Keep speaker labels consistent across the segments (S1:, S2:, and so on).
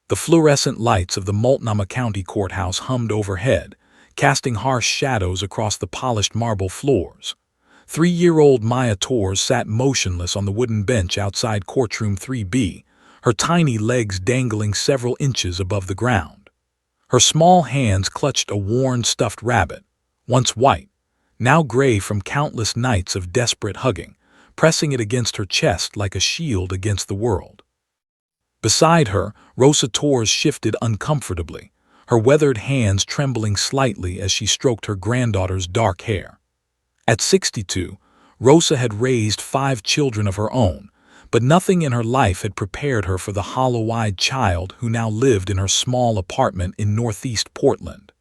S1: The fluorescent lights of the Multnomah County Courthouse hummed overhead, casting harsh shadows across the polished marble floors. 3-year-old Maya Torres sat motionless on the wooden bench outside courtroom 3B, her tiny legs dangling several inches above the ground. Her small hands clutched a worn stuffed rabbit, once white, now gray from countless nights of desperate hugging, pressing it against her chest like a shield against the world. Beside her, Rosa Torres shifted uncomfortably, her weathered hands trembling slightly as she stroked her granddaughter's dark hair. At 62, Rosa had raised 5 children of her own, but nothing in her life had prepared her for the hollow-eyed child who now lived in her small apartment in northeast Portland.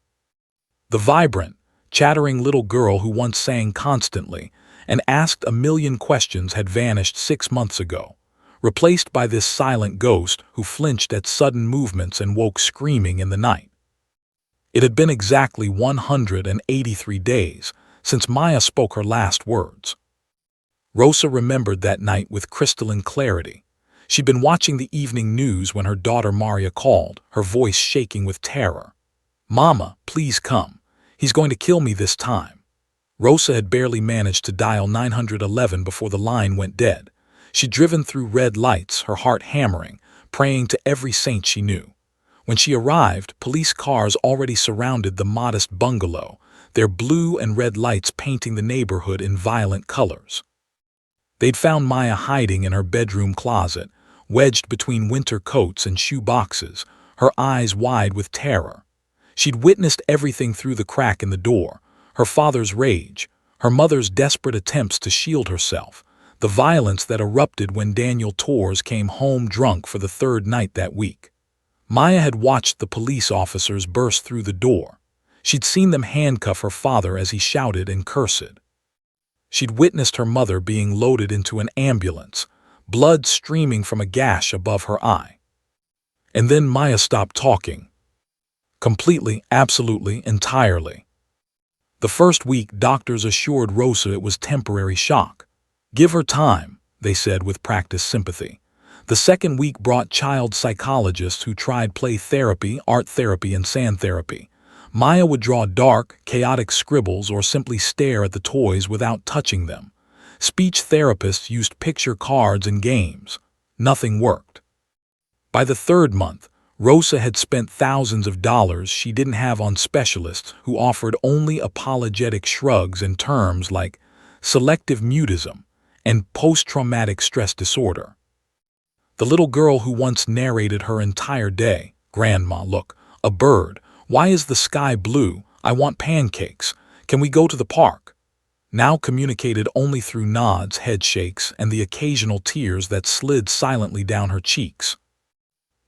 S1: The vibrant, chattering little girl who once sang constantly and asked a million questions had vanished 6 months ago, replaced by this silent ghost who flinched at sudden movements and woke screaming in the night. It had been exactly 183 days since Maya spoke her last words. Rosa remembered that night with crystalline clarity. She'd been watching the evening news when her daughter Maria called, her voice shaking with terror. "Mama, please come. He's going to kill me this time." Rosa had barely managed to dial 911 before the line went dead. She'd driven through red lights, her heart hammering, praying to every saint she knew. When she arrived, police cars already surrounded the modest bungalow, their blue and red lights painting the neighborhood in violent colors. They'd found Maya hiding in her bedroom closet, wedged between winter coats and shoe boxes, her eyes wide with terror. She'd witnessed everything through the crack in the door, her father's rage, her mother's desperate attempts to shield herself, the violence that erupted when Daniel Torres came home drunk for the 3rd night that week. Maya had watched the police officers burst through the door. She'd seen them handcuff her father as he shouted and cursed. She'd witnessed her mother being loaded into an ambulance, blood streaming from a gash above her eye. And then Maya stopped talking. Completely, absolutely, entirely. The first week, doctors assured Rosa it was temporary shock. "Give her time," they said with practiced sympathy. The second week brought child psychologists who tried play therapy, art therapy, and sand therapy. Maya would draw dark, chaotic scribbles or simply stare at the toys without touching them. Speech therapists used picture cards and games. Nothing worked. By the 3rd month, Rosa had spent thousands of dollars she didn't have on specialists who offered only apologetic shrugs and terms like selective mutism and post-traumatic stress disorder. The little girl who once narrated her entire day, "Grandma, look, a bird. Why is the sky blue? I want pancakes. Can we go to the park?" now communicated only through nods, head shakes, and the occasional tears that slid silently down her cheeks.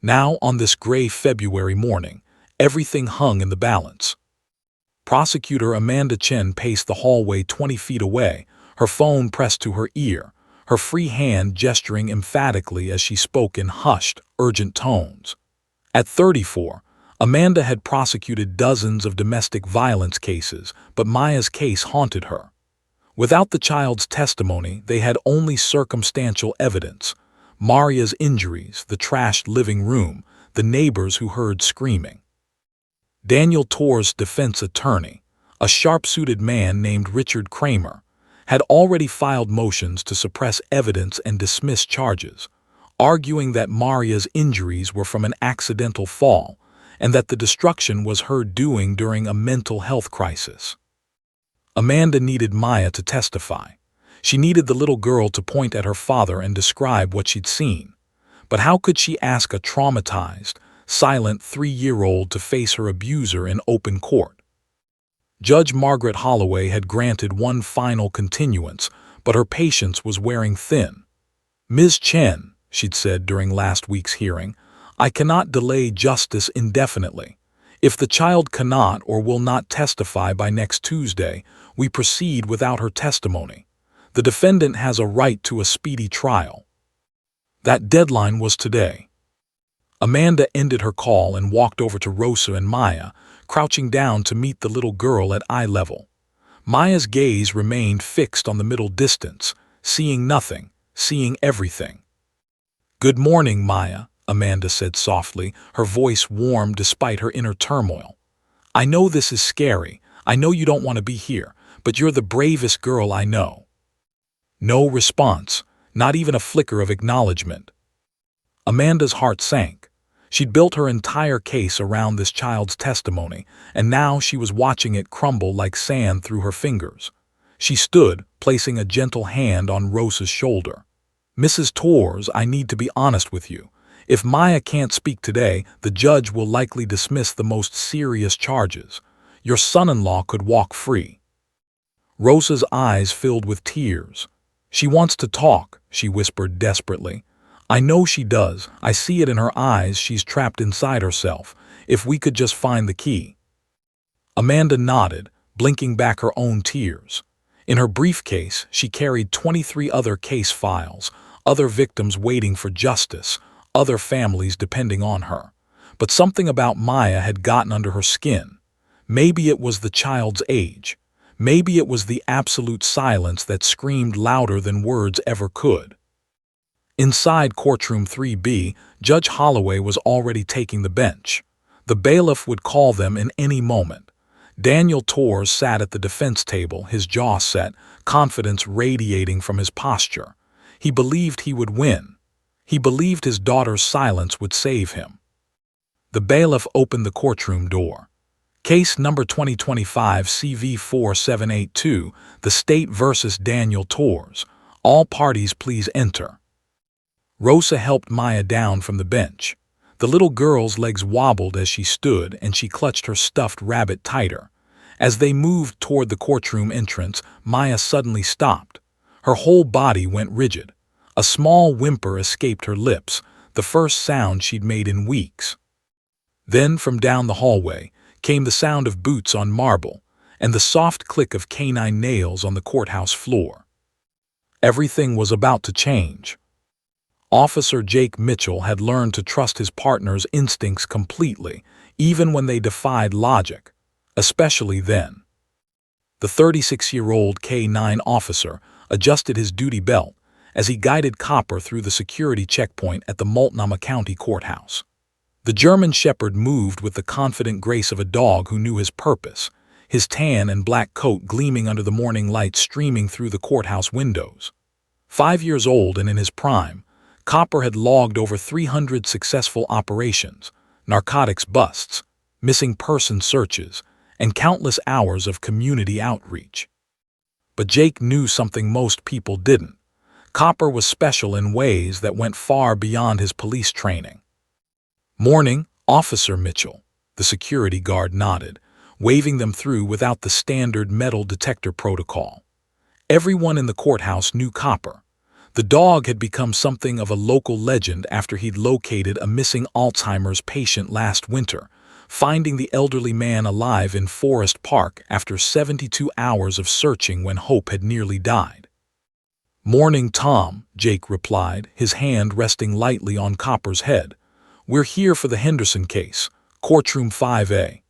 S1: Now, on this gray February morning, everything hung in the balance. Prosecutor Amanda Chen paced the hallway 20 feet away, her phone pressed to her ear, her free hand gesturing emphatically as she spoke in hushed, urgent tones. At 34, Amanda had prosecuted dozens of domestic violence cases, but Maya's case haunted her. Without the child's testimony, they had only circumstantial evidence: Maria's injuries, the trashed living room, the neighbors who heard screaming. Daniel Torres' defense attorney, a sharp-suited man named Richard Kramer, had already filed motions to suppress evidence and dismiss charges, arguing that Maria's injuries were from an accidental fall and that the destruction was her doing during a mental health crisis. Amanda needed Maya to testify. She needed the little girl to point at her father and describe what she'd seen. But how could she ask a traumatized, silent 3-year-old to face her abuser in open court? Judge Margaret Holloway had granted one final continuance, but her patience was wearing thin. "Ms. Chen," she'd said during last week's hearing, "I cannot delay justice indefinitely. If the child cannot or will not testify by next Tuesday, we proceed without her testimony. The defendant has a right to a speedy trial." That deadline was today. Amanda ended her call and walked over to Rosa and Maya, crouching down to meet the little girl at eye level. Maya's gaze remained fixed on the middle distance, seeing nothing, seeing everything. "Good morning, Maya," Amanda said softly, her voice warm despite her inner turmoil. "I know this is scary. I know you don't want to be here, but you're the bravest girl I know." No response, not even a flicker of acknowledgement. Amanda's heart sank. She'd built her entire case around this child's testimony, and now she was watching it crumble like sand through her fingers. She stood, placing a gentle hand on Rosa's shoulder. "Mrs. Torres, I need to be honest with you. If Maya can't speak today, the judge will likely dismiss the most serious charges. Your son-in-law could walk free." Rosa's eyes filled with tears. "She wants to talk," she whispered desperately. "I know she does. I see it in her eyes. She's trapped inside herself. If we could just find the key." Amanda nodded, blinking back her own tears. In her briefcase, she carried 23 other case files, other victims waiting for justice, other families depending on her. But something about Maya had gotten under her skin. Maybe it was the child's age. Maybe it was the absolute silence that screamed louder than words ever could. Inside courtroom 3B, Judge Holloway was already taking the bench. The bailiff would call them in any moment. Daniel Torres sat at the defense table, his jaw set, confidence radiating from his posture. He believed he would win. He believed his daughter's silence would save him. The bailiff opened the courtroom door. "Case number 2025 CV4782, the state versus Daniel Torres. All parties please enter." Rosa helped Maya down from the bench. The little girl's legs wobbled as she stood, and she clutched her stuffed rabbit tighter. As they moved toward the courtroom entrance, Maya suddenly stopped. Her whole body went rigid. A small whimper escaped her lips, the first sound she'd made in weeks. Then, from down the hallway, came the sound of boots on marble, and the soft click of canine nails on the courthouse floor. Everything was about to change. Officer Jake Mitchell had learned to trust his partner's instincts completely, even when they defied logic, especially then. The 36-year-old K-9 officer adjusted his duty belt as he guided Copper through the security checkpoint at the Multnomah County Courthouse. The German Shepherd moved with the confident grace of a dog who knew his purpose, his tan and black coat gleaming under the morning light streaming through the courthouse windows. 5 years old and in his prime, Copper had logged over 300 successful operations, narcotics busts, missing person searches, and countless hours of community outreach. But Jake knew something most people didn't. Copper was special in ways that went far beyond his police training. "Morning, Officer Mitchell," the security guard nodded, waving them through without the standard metal detector protocol. Everyone in the courthouse knew Copper. The dog had become something of a local legend after he'd located a missing Alzheimer's patient last winter, finding the elderly man alive in Forest Park after 72 hours of searching when hope had nearly died. "Morning, Tom," Jake replied, his hand resting lightly on Copper's head. "We're here for the Henderson case, courtroom 5A.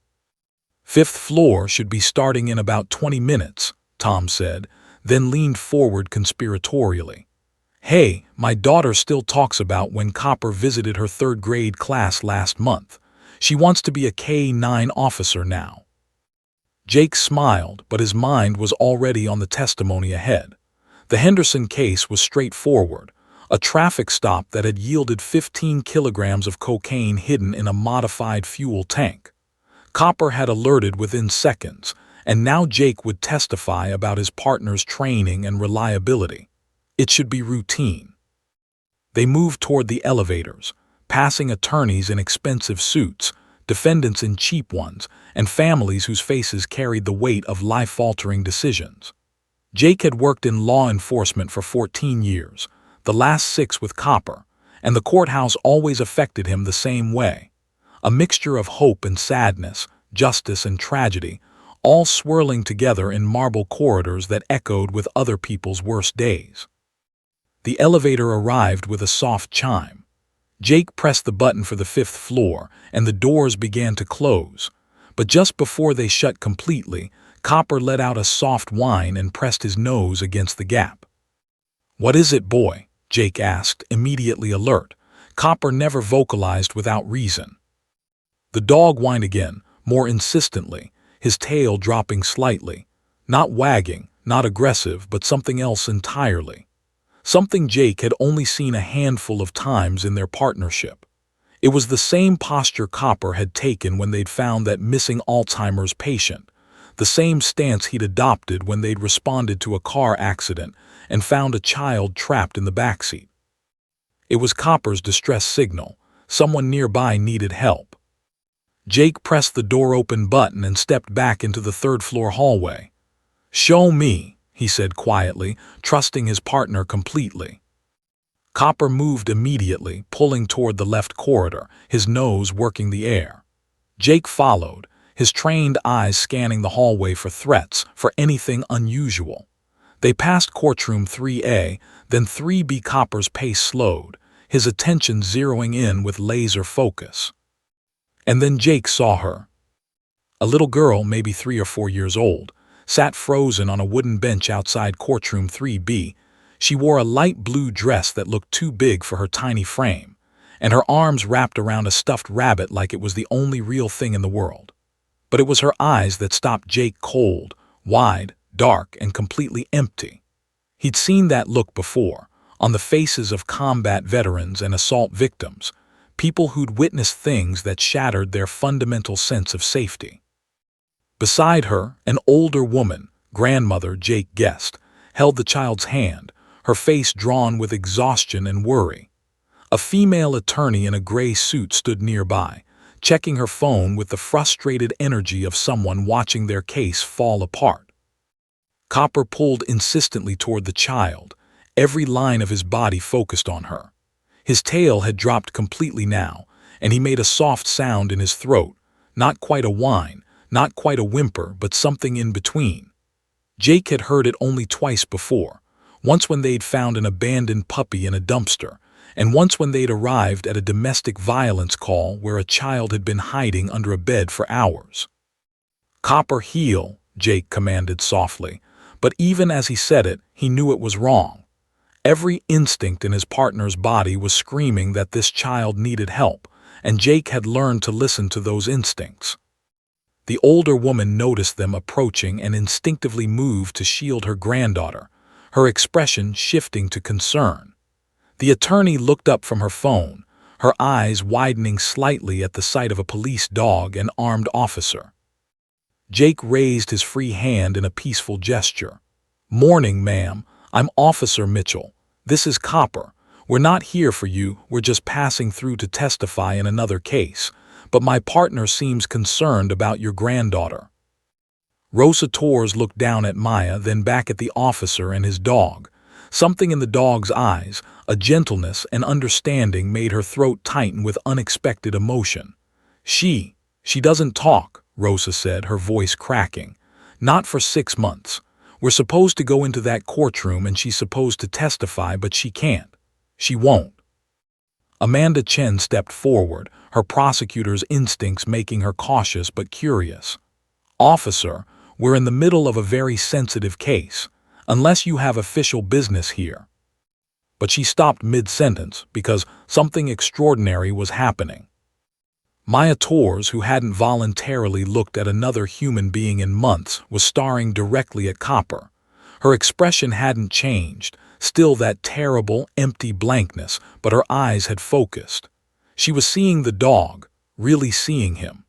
S1: "Fifth floor should be starting in about 20 minutes, Tom said, then leaned forward conspiratorially. "Hey, my daughter still talks about when Copper visited her third-grade class last month. She wants to be a K-9 officer now." Jake smiled, but his mind was already on the testimony ahead. The Henderson case was straightforward, a traffic stop that had yielded 15 kilograms of cocaine hidden in a modified fuel tank. Copper had alerted within seconds, and now Jake would testify about his partner's training and reliability. It should be routine. They moved toward the elevators, passing attorneys in expensive suits, defendants in cheap ones, and families whose faces carried the weight of life-altering decisions. Jake had worked in law enforcement for 14 years, the last 6 with Copper, and the courthouse always affected him the same way. A mixture of hope and sadness, justice and tragedy, all swirling together in marble corridors that echoed with other people's worst days. The elevator arrived with a soft chime. Jake pressed the button for the 5th floor, and the doors began to close. But just before they shut completely, Copper let out a soft whine and pressed his nose against the gap. "What is it, boy?" Jake asked, immediately alert. Copper never vocalized without reason. The dog whined again, more insistently, his tail dropping slightly. Not wagging, not aggressive, but something else entirely. Something Jake had only seen a handful of times in their partnership. It was the same posture Copper had taken when they'd found that missing Alzheimer's patient, the same stance he'd adopted when they'd responded to a car accident and found a child trapped in the backseat. It was Copper's distress signal. Someone nearby needed help. Jake pressed the door-open button and stepped back into the third-floor hallway. "Show me," he said quietly, trusting his partner completely. Copper moved immediately, pulling toward the left corridor, his nose working the air. Jake followed, his trained eyes scanning the hallway for threats, for anything unusual. They passed courtroom 3A, then 3B. Copper's pace slowed, his attention zeroing in with laser focus. And then Jake saw her. A little girl, maybe 3 or 4 years old, sat frozen on a wooden bench outside courtroom 3B. She wore a light blue dress that looked too big for her tiny frame, and her arms wrapped around a stuffed rabbit like it was the only real thing in the world. But it was her eyes that stopped Jake cold, wide, dark, and completely empty. He'd seen that look before, on the faces of combat veterans and assault victims, people who'd witnessed things that shattered their fundamental sense of safety. Beside her, an older woman, grandmother Jake guessed, held the child's hand, her face drawn with exhaustion and worry. A female attorney in a gray suit stood nearby, checking her phone with the frustrated energy of someone watching their case fall apart. Copper pulled insistently toward the child, every line of his body focused on her. His tail had dropped completely now, and he made a soft sound in his throat, not quite a whine, not quite a whimper, but something in between. Jake had heard it only twice before, once when they'd found an abandoned puppy in a dumpster, and once when they'd arrived at a domestic violence call where a child had been hiding under a bed for hours. "Copper, heel," Jake commanded softly, but even as he said it, he knew it was wrong. Every instinct in his partner's body was screaming that this child needed help, and Jake had learned to listen to those instincts. The older woman noticed them approaching and instinctively moved to shield her granddaughter, her expression shifting to concern. The attorney looked up from her phone, her eyes widening slightly at the sight of a police dog and armed officer. Jake raised his free hand in a peaceful gesture. "Morning, ma'am. I'm Officer Mitchell. This is Copper. We're not here for you, we're just passing through to testify in another case, but my partner seems concerned about your granddaughter." Rosa Torres looked down at Maya, then back at the officer and his dog. Something in the dog's eyes, a gentleness and understanding, made her throat tighten with unexpected emotion. She doesn't talk," Rosa said, her voice cracking. "Not for 6 months. We're supposed to go into that courtroom and she's supposed to testify, but she can't. She won't." Amanda Chen stepped forward, her prosecutor's instincts making her cautious but curious. "Officer, we're in the middle of a very sensitive case, unless you have official business here." But she stopped mid-sentence because something extraordinary was happening. Maya Torres, who hadn't voluntarily looked at another human being in months, was staring directly at Copper. Her expression hadn't changed, still that terrible, empty blankness, but her eyes had focused. She was seeing the dog, really seeing him.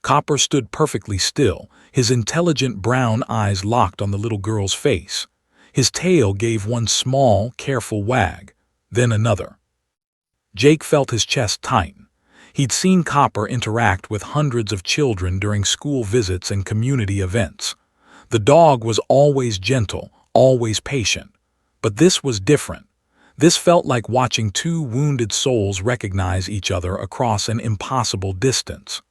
S1: Copper stood perfectly still, his intelligent brown eyes locked on the little girl's face. His tail gave one small, careful wag, then another. Jake felt his chest tighten. He'd seen Copper interact with hundreds of children during school visits and community events. The dog was always gentle, always patient. But this was different. This felt like watching two wounded souls recognize each other across an impossible distance.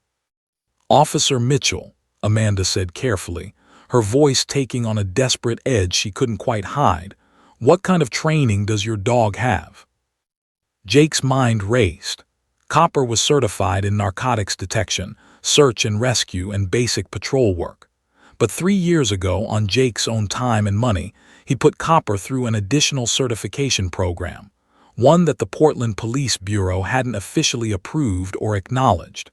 S1: "Officer Mitchell," Amanda said carefully, her voice taking on a desperate edge she couldn't quite hide, "what kind of training does your dog have?" Jake's mind raced. Copper was certified in narcotics detection, search and rescue, and basic patrol work. But 3 years ago, on Jake's own time and money, he put Copper through an additional certification program, one that the Portland Police Bureau hadn't officially approved or acknowledged.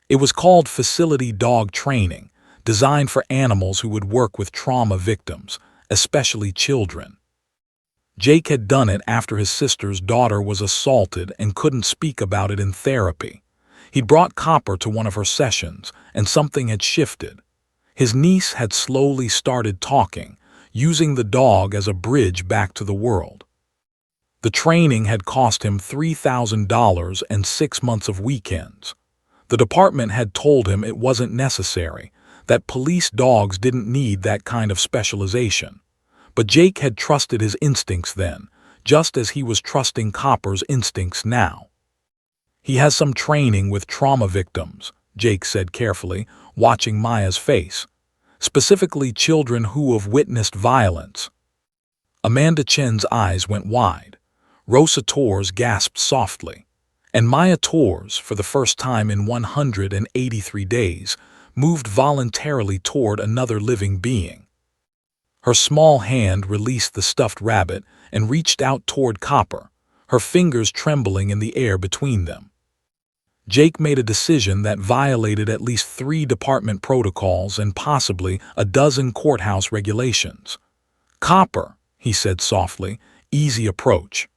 S1: It was called Facility Dog Training, designed for animals who would work with trauma victims, especially children. Jake had done it after his sister's daughter was assaulted and couldn't speak about it in therapy. He'd brought Copper to one of her sessions, and something had shifted. His niece had slowly started talking, using the dog as a bridge back to the world. The training had cost him $3,000 and 6 months of weekends. The department had told him it wasn't necessary, that police dogs didn't need that kind of specialization. But Jake had trusted his instincts then, just as he was trusting Copper's instincts now. "He has some training with trauma victims," Jake said carefully, watching Maya's face. "Specifically children who have witnessed violence." Amanda Chen's eyes went wide. Rosa Torres gasped softly. And Maya Torres, for the first time in 183 days, moved voluntarily toward another living being. Her small hand released the stuffed rabbit and reached out toward Copper, her fingers trembling in the air between them. Jake made a decision that violated at least 3 department protocols and possibly a dozen courthouse regulations. "Copper," he said softly, "easy approach."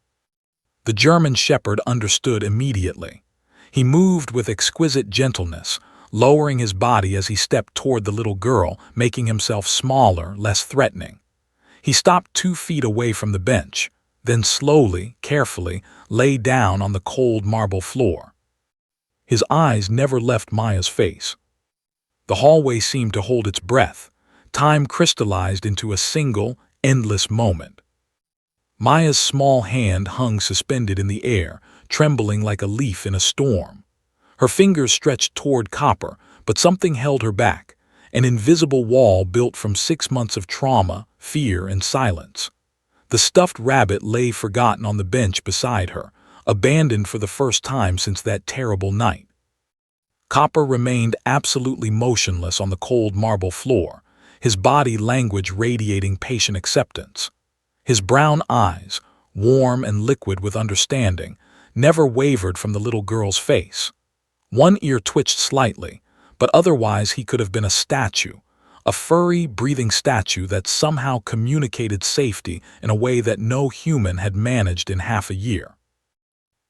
S1: The German Shepherd understood immediately. He moved with exquisite gentleness, lowering his body as he stepped toward the little girl, making himself smaller, less threatening. He stopped 2 feet away from the bench, then slowly, carefully, lay down on the cold marble floor. His eyes never left Maya's face. The hallway seemed to hold its breath. Time crystallized into a single, endless moment. Maya's small hand hung suspended in the air, trembling like a leaf in a storm. Her fingers stretched toward Copper, but something held her back, an invisible wall built from 6 months of trauma, fear, and silence. The stuffed rabbit lay forgotten on the bench beside her, abandoned for the first time since that terrible night. Copper remained absolutely motionless on the cold marble floor, his body language radiating patient acceptance. His brown eyes, warm and liquid with understanding, never wavered from the little girl's face. One ear twitched slightly, but otherwise he could have been a statue, a furry, breathing statue that somehow communicated safety in a way that no human had managed in half a year.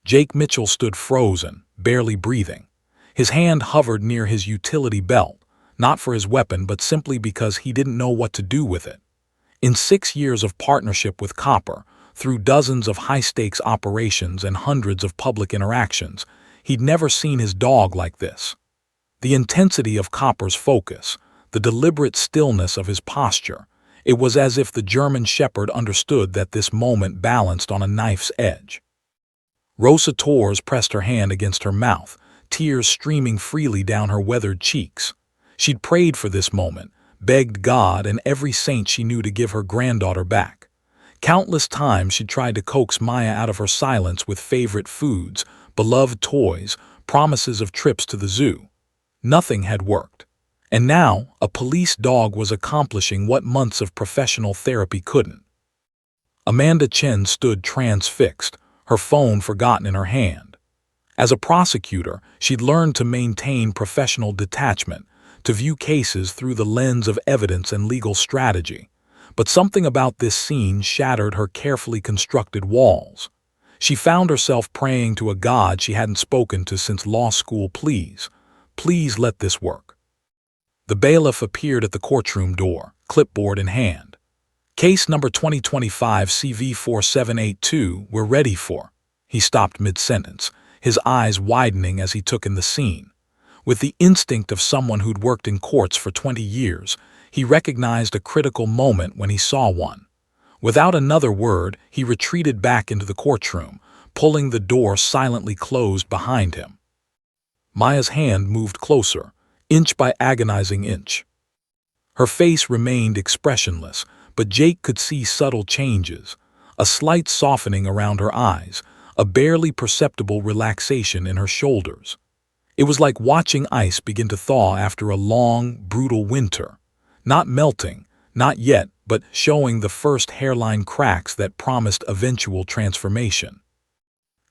S1: Jake Mitchell stood frozen, barely breathing. His hand hovered near his utility belt, not for his weapon but simply because he didn't know what to do with it. In 6 years of partnership with Copper, through dozens of high-stakes operations and hundreds of public interactions, he'd never seen his dog like this. The intensity of Copper's focus, the deliberate stillness of his posture, it was as if the German Shepherd understood that this moment balanced on a knife's edge. Rosa Torres pressed her hand against her mouth, tears streaming freely down her weathered cheeks. She'd prayed for this moment, begged God and every saint she knew to give her granddaughter back. Countless times she'd tried to coax Maya out of her silence with favorite foods, beloved toys, promises of trips to the zoo. Nothing had worked. And now, a police dog was accomplishing what months of professional therapy couldn't. Amanda Chen stood transfixed, her phone forgotten in her hand. As a prosecutor, she'd learned to maintain professional detachment, to view cases through the lens of evidence and legal strategy. But something about this scene shattered her carefully constructed walls. She found herself praying to a God she hadn't spoken to since law school. Please let this work. The bailiff appeared at the courtroom door, clipboard in hand. "Case number 2025 CV 4782, we're ready for." He stopped mid-sentence, his eyes widening as he took in the scene. With the instinct of someone who'd worked in courts for 20 years, he recognized a critical moment when he saw one. Without another word, he retreated back into the courtroom, pulling the door silently closed behind him. Maya's hand moved closer, inch by agonizing inch. Her face remained expressionless, but Jake could see subtle changes, a slight softening around her eyes, a barely perceptible relaxation in her shoulders. It was like watching ice begin to thaw after a long, brutal winter, not melting, not yet, but showing the first hairline cracks that promised eventual transformation.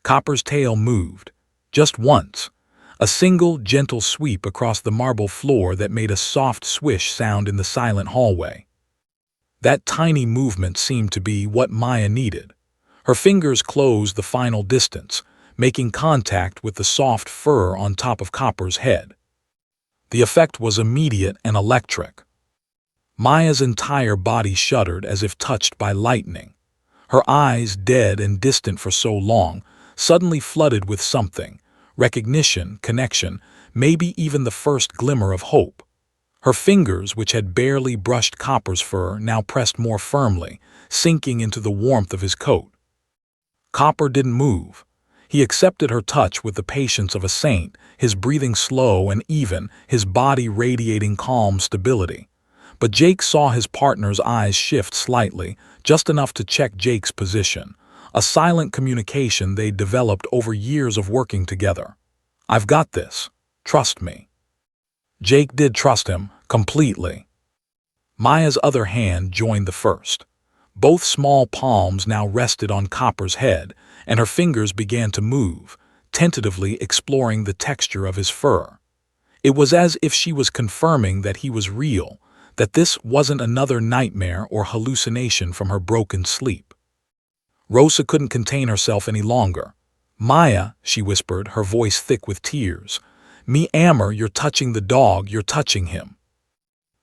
S1: Copper's tail moved, just once, a single gentle sweep across the marble floor that made a soft swish sound in the silent hallway. That tiny movement seemed to be what Maya needed. Her fingers closed the final distance, making contact with the soft fur on top of Copper's head. The effect was immediate and electric. Maya's entire body shuddered as if touched by lightning. Her eyes, dead and distant for so long, suddenly flooded with something: recognition, connection, maybe even the first glimmer of hope. Her fingers, which had barely brushed Copper's fur, now pressed more firmly, sinking into the warmth of his coat. Copper didn't move. He accepted her touch with the patience of a saint, his breathing slow and even, his body radiating calm stability. But Jake saw his partner's eyes shift slightly, just enough to check Jake's position, a silent communication they'd developed over years of working together. "I've got this. Trust me." Jake did trust him, completely. Maya's other hand joined the first. Both small palms now rested on Copper's head, and her fingers began to move, tentatively exploring the texture of his fur. It was as if she was confirming that he was real, that this wasn't another nightmare or hallucination from her broken sleep. Rosa couldn't contain herself any longer. "Maya," she whispered, her voice thick with tears. "Me Amor, you're touching the dog, you're touching him."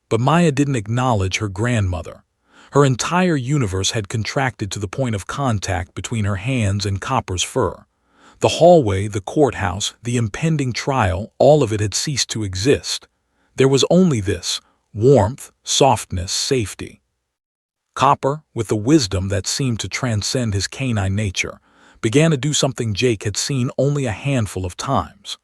S1: But Maya didn't acknowledge her grandmother. Her entire universe had contracted to the point of contact between her hands and Copper's fur. The hallway, the courthouse, the impending trial, all of it had ceased to exist. There was only this: warmth, softness, safety. Copper, with the wisdom that seemed to transcend his canine nature, began to do something Jake had seen only a handful of times.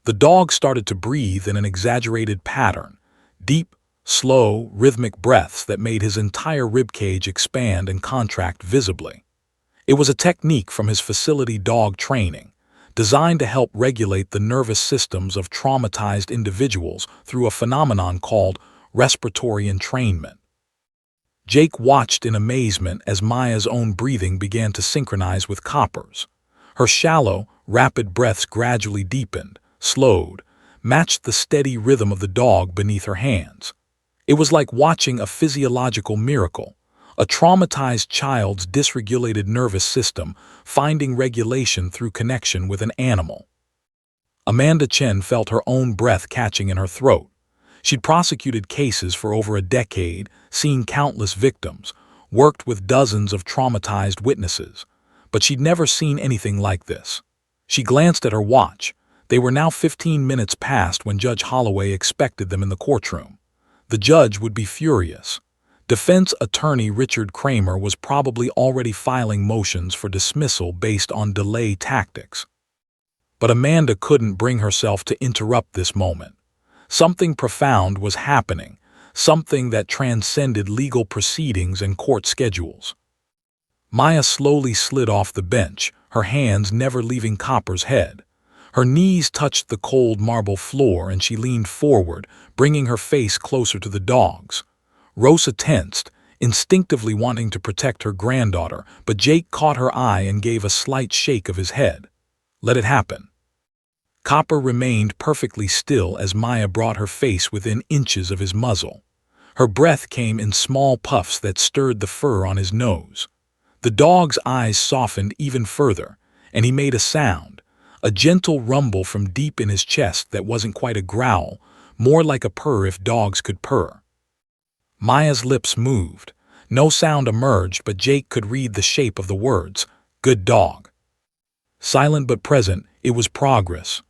S1: The dog started to breathe in an exaggerated pattern, deep, slow, rhythmic breaths that made his entire ribcage expand and contract visibly. It was a technique from his facility dog training, designed to help regulate the nervous systems of traumatized individuals through a phenomenon called respiratory entrainment. Jake watched in amazement as Maya's own breathing began to synchronize with Copper's. Her shallow, rapid breaths gradually deepened, slowed, matched the steady rhythm of the dog beneath her hands. It was like watching a physiological miracle, a traumatized child's dysregulated nervous system finding regulation through connection with an animal. Amanda Chen felt her own breath catching in her throat. She'd prosecuted cases for over a decade, seen countless victims, worked with dozens of traumatized witnesses, but she'd never seen anything like this. She glanced at her watch. They were now 15 minutes past when Judge Holloway expected them in the courtroom. The judge would be furious. Defense attorney Richard Kramer was probably already filing motions for dismissal based on delay tactics. But Amanda couldn't bring herself to interrupt this moment. Something profound was happening, something that transcended legal proceedings and court schedules. Maya slowly slid off the bench, her hands never leaving Copper's head. Her knees touched the cold marble floor and she leaned forward, bringing her face closer to the dog's. Rosa tensed, instinctively wanting to protect her granddaughter, but Jake caught her eye and gave a slight shake of his head. Let it happen. Copper remained perfectly still as Maya brought her face within inches of his muzzle. Her breath came in small puffs that stirred the fur on his nose. The dog's eyes softened even further, and he made a sound, a gentle rumble from deep in his chest that wasn't quite a growl, more like a purr if dogs could purr. Maya's lips moved. No sound emerged, but Jake could read the shape of the words, "Good dog." Silent but present, it was progress.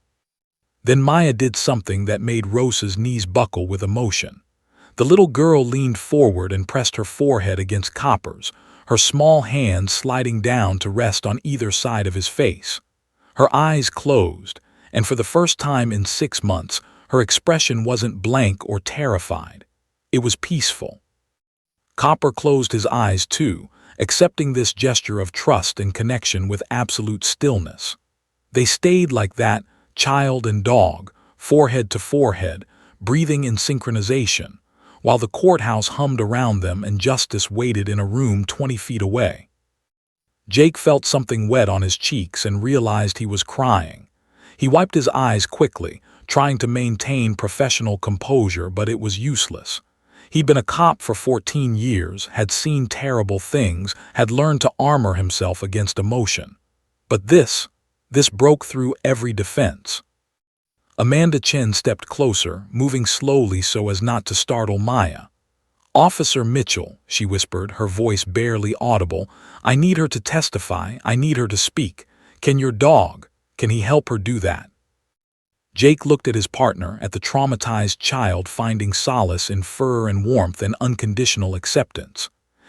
S1: Then Maya did something that made Rosa's knees buckle with emotion. The little girl leaned forward and pressed her forehead against Copper's, her small hands sliding down to rest on either side of his face. Her eyes closed, and for the first time in 6 months, her expression wasn't blank or terrified. It was peaceful. Copper closed his eyes too, accepting this gesture of trust and connection with absolute stillness. They stayed like that, child and dog, forehead to forehead, breathing in synchronization, while the courthouse hummed around them and justice waited in a room 20 feet away. Jake felt something wet on his cheeks and realized he was crying. He wiped his eyes quickly, trying to maintain professional composure, but it was useless. He'd been a cop for 14 years, had seen terrible things, had learned to armor himself against emotion. But this broke through every defense. Amanda Chen stepped closer, moving slowly so as not to startle Maya. "Officer Mitchell," she whispered, her voice barely audible, "I need her to testify, I need her to speak. Can he help her do that?" Jake looked at his partner, at the traumatized child finding solace in fur and warmth and unconditional acceptance.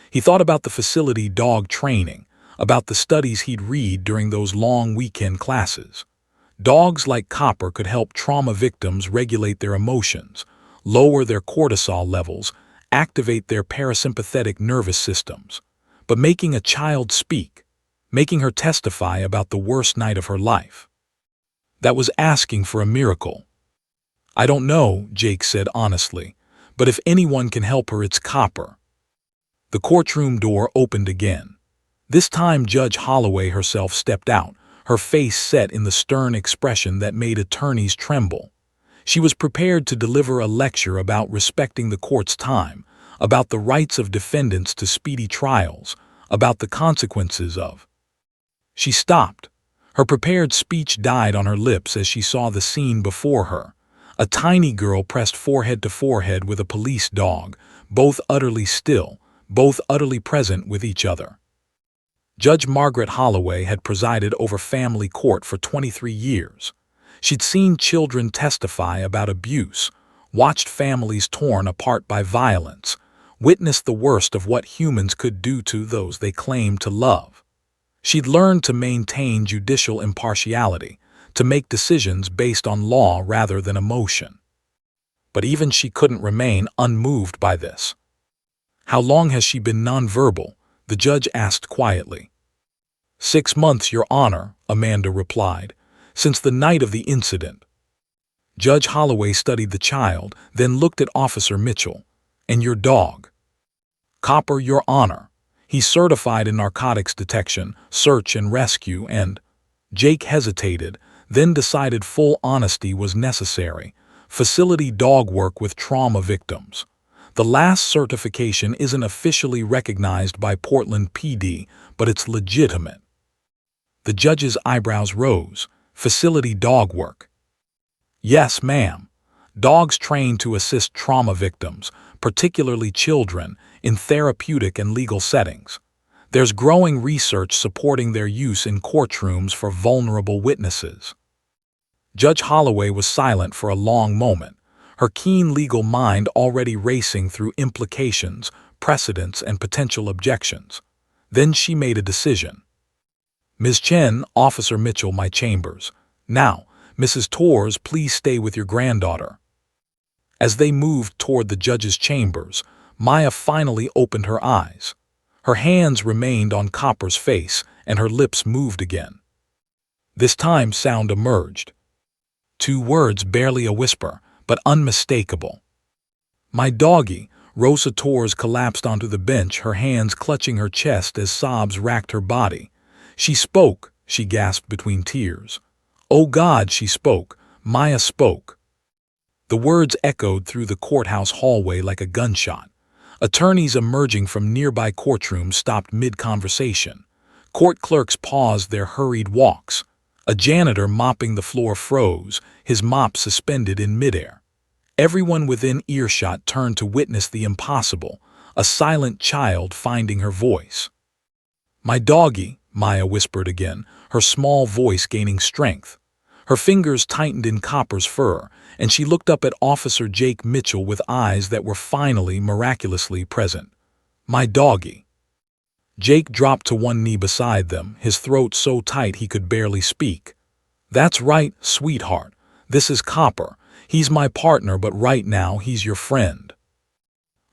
S1: He thought about the facility dog training, about the studies he'd read during those long weekend classes. Dogs like Copper could help trauma victims regulate their emotions, lower their cortisol levels, activate their parasympathetic nervous systems. But making a child speak, making her testify about the worst night of her life, that was asking for a miracle. "I don't know," Jake said honestly, "but if anyone can help her, it's Copper." The courtroom door opened again. This time Judge Holloway herself stepped out, her face set in the stern expression that made attorneys tremble. She was prepared to deliver a lecture about respecting the court's time, about the rights of defendants to speedy trials, about the consequences of. She stopped. Her prepared speech died on her lips as she saw the scene before her. A tiny girl pressed forehead to forehead with a police dog, both utterly still, both utterly present with each other. Judge Margaret Holloway had presided over family court for 23 years. She'd seen children testify about abuse, watched families torn apart by violence, witnessed the worst of what humans could do to those they claimed to love. She'd learned to maintain judicial impartiality, to make decisions based on law rather than emotion. But even she couldn't remain unmoved by this. "How long has she been nonverbal?" the judge asked quietly. "6 months, Your Honor," Amanda replied, "since the night of the incident." Judge Holloway studied the child, then looked at Officer Mitchell. "And your dog?" "Copper, Your Honor. He's certified in narcotics detection, search and rescue, and—" Jake hesitated, then decided full honesty was necessary. "Facility dog work with trauma victims. The last certification isn't officially recognized by Portland PD, but it's legitimate." The judge's eyebrows rose. "Facility dog work?" "Yes, ma'am. Dogs trained to assist trauma victims, particularly children, in therapeutic and legal settings. There's growing research supporting their use in courtrooms for vulnerable witnesses." Judge Holloway was silent for a long moment, her keen legal mind already racing through implications, precedents, and potential objections. Then she made a decision. "Ms. Chen, Officer Mitchell, my chambers. Now, Mrs. Torres, please stay with your granddaughter." As they moved toward the judge's chambers, Maya finally opened her eyes. Her hands remained on Copper's face, and her lips moved again. This time sound emerged. 2 words, barely a whisper, but unmistakable. "My doggy." Rosa Torres collapsed onto the bench, her hands clutching her chest as sobs racked her body. "She spoke," she gasped between tears. "Oh God," she spoke. Maya spoke. The words echoed through the courthouse hallway like a gunshot. Attorneys emerging from nearby courtrooms stopped mid-conversation. Court clerks paused their hurried walks. A janitor mopping the floor froze, his mop suspended in midair. Everyone within earshot turned to witness the impossible, a silent child finding her voice. "My doggy," Maya whispered again, her small voice gaining strength. Her fingers tightened in Copper's fur, and she looked up at Officer Jake Mitchell with eyes that were finally miraculously present. "My doggy." Jake dropped to one knee beside them, his throat so tight he could barely speak. "That's right, sweetheart. This is Copper. He's my partner, but right now he's your friend."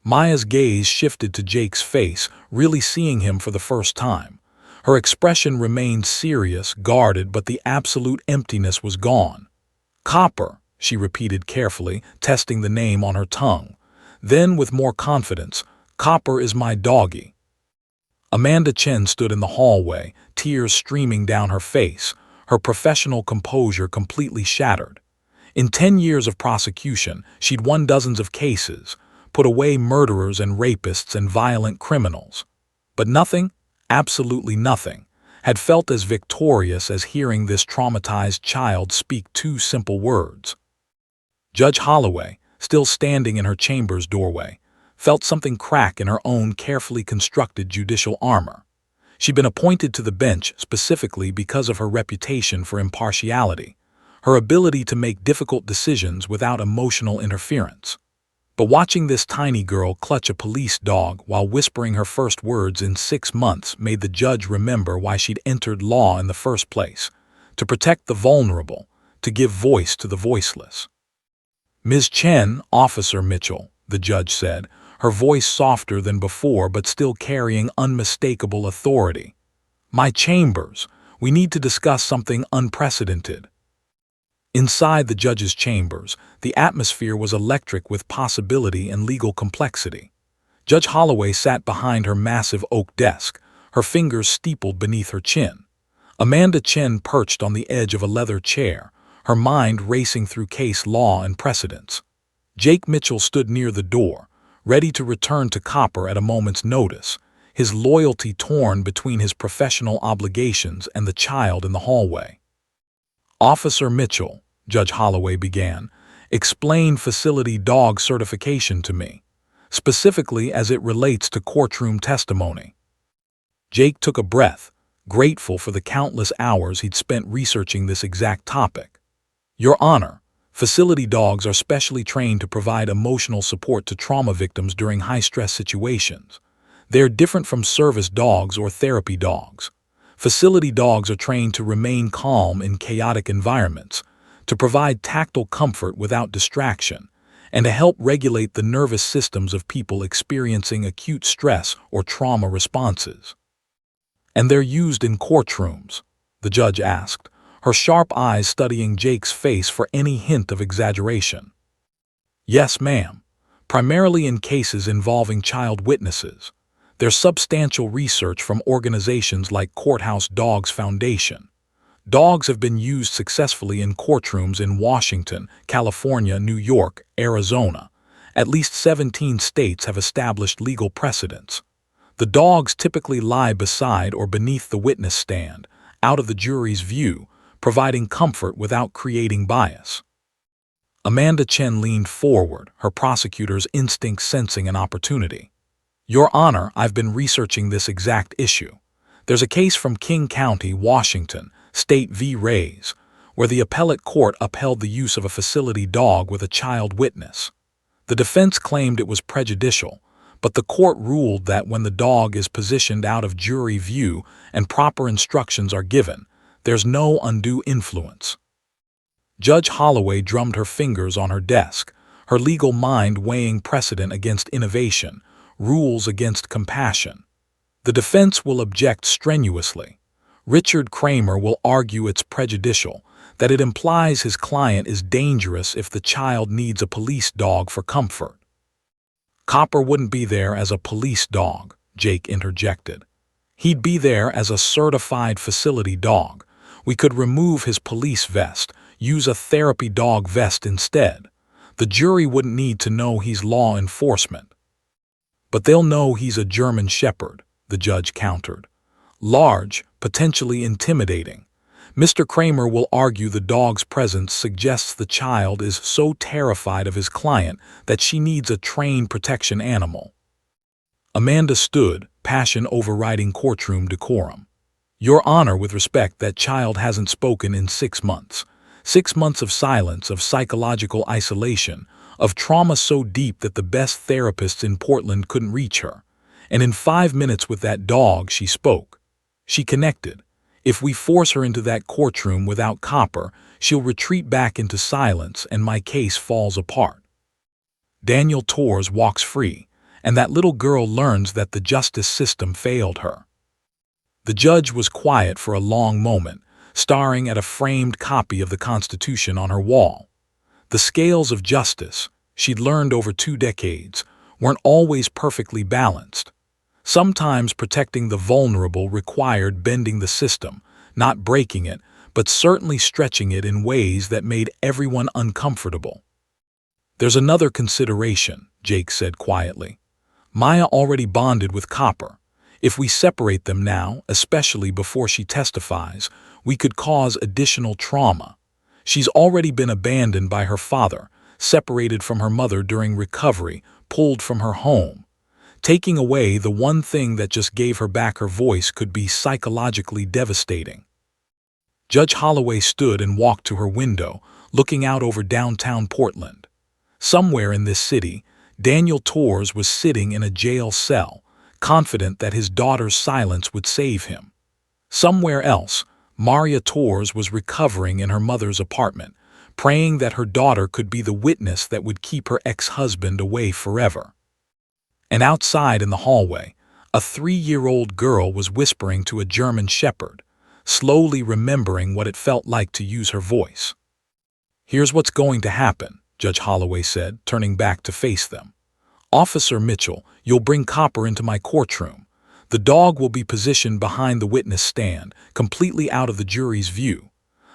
S1: Maya's gaze shifted to Jake's face, really seeing him for the first time. Her expression remained serious, guarded, but the absolute emptiness was gone. "Copper," she repeated carefully, testing the name on her tongue. Then, with more confidence, "Copper is my doggy." Amanda Chen stood in the hallway, tears streaming down her face, her professional composure completely shattered. In 10 years of prosecution, she'd won dozens of cases, put away murderers and rapists and violent criminals. But nothing, absolutely nothing, had felt as victorious as hearing this traumatized child speak two simple words. Judge Holloway, still standing in her chamber's doorway, felt something crack in her own carefully constructed judicial armor. She'd been appointed to the bench specifically because of her reputation for impartiality, her ability to make difficult decisions without emotional interference. But watching this tiny girl clutch a police dog while whispering her first words in 6 months made the judge remember why she'd entered law in the first place: to protect the vulnerable, to give voice to the voiceless. "Ms. Chen, Officer Mitchell," the judge said, her voice softer than before but still carrying unmistakable authority. "My chambers, we need to discuss something unprecedented." Inside the judge's chambers, the atmosphere was electric with possibility and legal complexity. Judge Holloway sat behind her massive oak desk, her fingers steepled beneath her chin. Amanda Chen perched on the edge of a leather chair, her mind racing through case law and precedents. Jake Mitchell stood near the door, ready to return to Copper at a moment's notice, his loyalty torn between his professional obligations and the child in the hallway. "Officer Mitchell," Judge Holloway began, "explain facility dog certification to me, specifically as it relates to courtroom testimony." Jake took a breath, grateful for the countless hours he'd spent researching this exact topic. "Your Honor, facility dogs are specially trained to provide emotional support to trauma victims during high-stress situations. They're different from service dogs or therapy dogs. Facility dogs are trained to remain calm in chaotic environments, to provide tactile comfort without distraction, and to help regulate the nervous systems of people experiencing acute stress or trauma responses." "And they're used in courtrooms?" the judge asked, her sharp eyes studying Jake's face for any hint of exaggeration. "Yes, ma'am. Primarily in cases involving child witnesses. There's substantial research from organizations like Courthouse Dogs Foundation. Dogs have been used successfully in courtrooms in Washington, California, New York, Arizona. At least 17 states have established legal precedents. The dogs typically lie beside or beneath the witness stand, out of the jury's view, providing comfort without creating bias." Amanda Chen leaned forward, her prosecutor's instincts sensing an opportunity. "Your Honor, I've been researching this exact issue. There's a case from King County, Washington, State v. Reyes, where the appellate court upheld the use of a facility dog with a child witness. The defense claimed it was prejudicial, but the court ruled that when the dog is positioned out of jury view and proper instructions are given, there's no undue influence." Judge Holloway drummed her fingers on her desk, her legal mind weighing precedent against innovation, rules against compassion. "The defense will object strenuously. Richard Kramer will argue it's prejudicial, that it implies his client is dangerous if the child needs a police dog for comfort." "Copper wouldn't be there as a police dog," Jake interjected. "He'd be there as a certified facility dog. We could remove his police vest, use a therapy dog vest instead. The jury wouldn't need to know he's law enforcement." "But they'll know he's a German Shepherd," the judge countered. "Large, potentially intimidating. Mr. Kramer will argue the dog's presence suggests the child is so terrified of his client that she needs a trained protection animal." Amanda stood, passion overriding courtroom decorum. "Your Honor, with respect, that child hasn't spoken in 6 months. 6 months of silence, of psychological isolation, of trauma so deep that the best therapists in Portland couldn't reach her. And in 5 minutes with that dog, she spoke. She connected. If we force her into that courtroom without Copper, she'll retreat back into silence and my case falls apart. Daniel Torres walks free, and that little girl learns that the justice system failed her." The judge was quiet for a long moment, staring at a framed copy of the Constitution on her wall. The scales of justice, she'd learned over 2 decades, weren't always perfectly balanced. Sometimes protecting the vulnerable required bending the system, not breaking it, but certainly stretching it in ways that made everyone uncomfortable. "There's another consideration," Jake said quietly. "Maya already bonded with Copper. If we separate them now, especially before she testifies, we could cause additional trauma. She's already been abandoned by her father, separated from her mother during recovery, pulled from her home. Taking away the one thing that just gave her back her voice could be psychologically devastating." Judge Holloway stood and walked to her window, looking out over downtown Portland. Somewhere in this city, Daniel Torres was sitting in a jail cell, confident that his daughter's silence would save him. Somewhere else, Maria Torres was recovering in her mother's apartment, praying that her daughter could be the witness that would keep her ex-husband away forever. And outside in the hallway, a 3-year-old girl was whispering to a German shepherd, slowly remembering what it felt like to use her voice. "Here's what's going to happen," Judge Holloway said, turning back to face them. "Officer Mitchell, you'll bring Copper into my courtroom. The dog will be positioned behind the witness stand, completely out of the jury's view.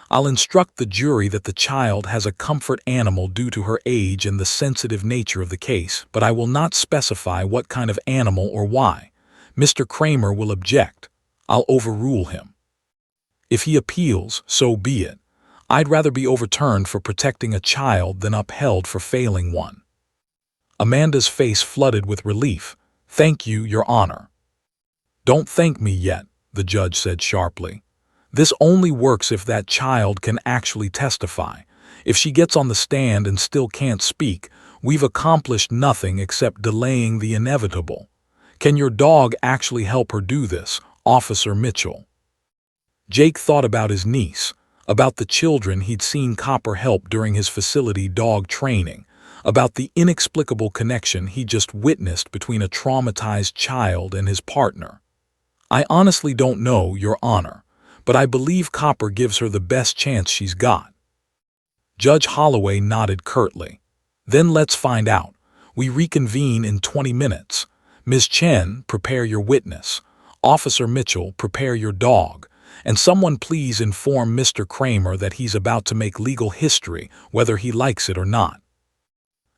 S1: I'll instruct the jury that the child has a comfort animal due to her age and the sensitive nature of the case, but I will not specify what kind of animal or why. Mr. Kramer will object. I'll overrule him. If he appeals, so be it. I'd rather be overturned for protecting a child than upheld for failing one." Amanda's face flooded with relief. "Thank you, Your Honor." "Don't thank me yet," the judge said sharply. "This only works if that child can actually testify. If she gets on the stand and still can't speak, we've accomplished nothing except delaying the inevitable. Can your dog actually help her do this, Officer Mitchell?" Jake thought about his niece, about the children he'd seen Copper help during his facility dog training, about the inexplicable connection he just witnessed between a traumatized child and his partner. "I honestly don't know, Your Honor, but I believe Copper gives her the best chance she's got." Judge Holloway nodded curtly. "Then let's find out. We reconvene in 20 minutes. Ms. Chen, prepare your witness. Officer Mitchell, prepare your dog. And someone please inform Mr. Kramer that he's about to make legal history, whether he likes it or not."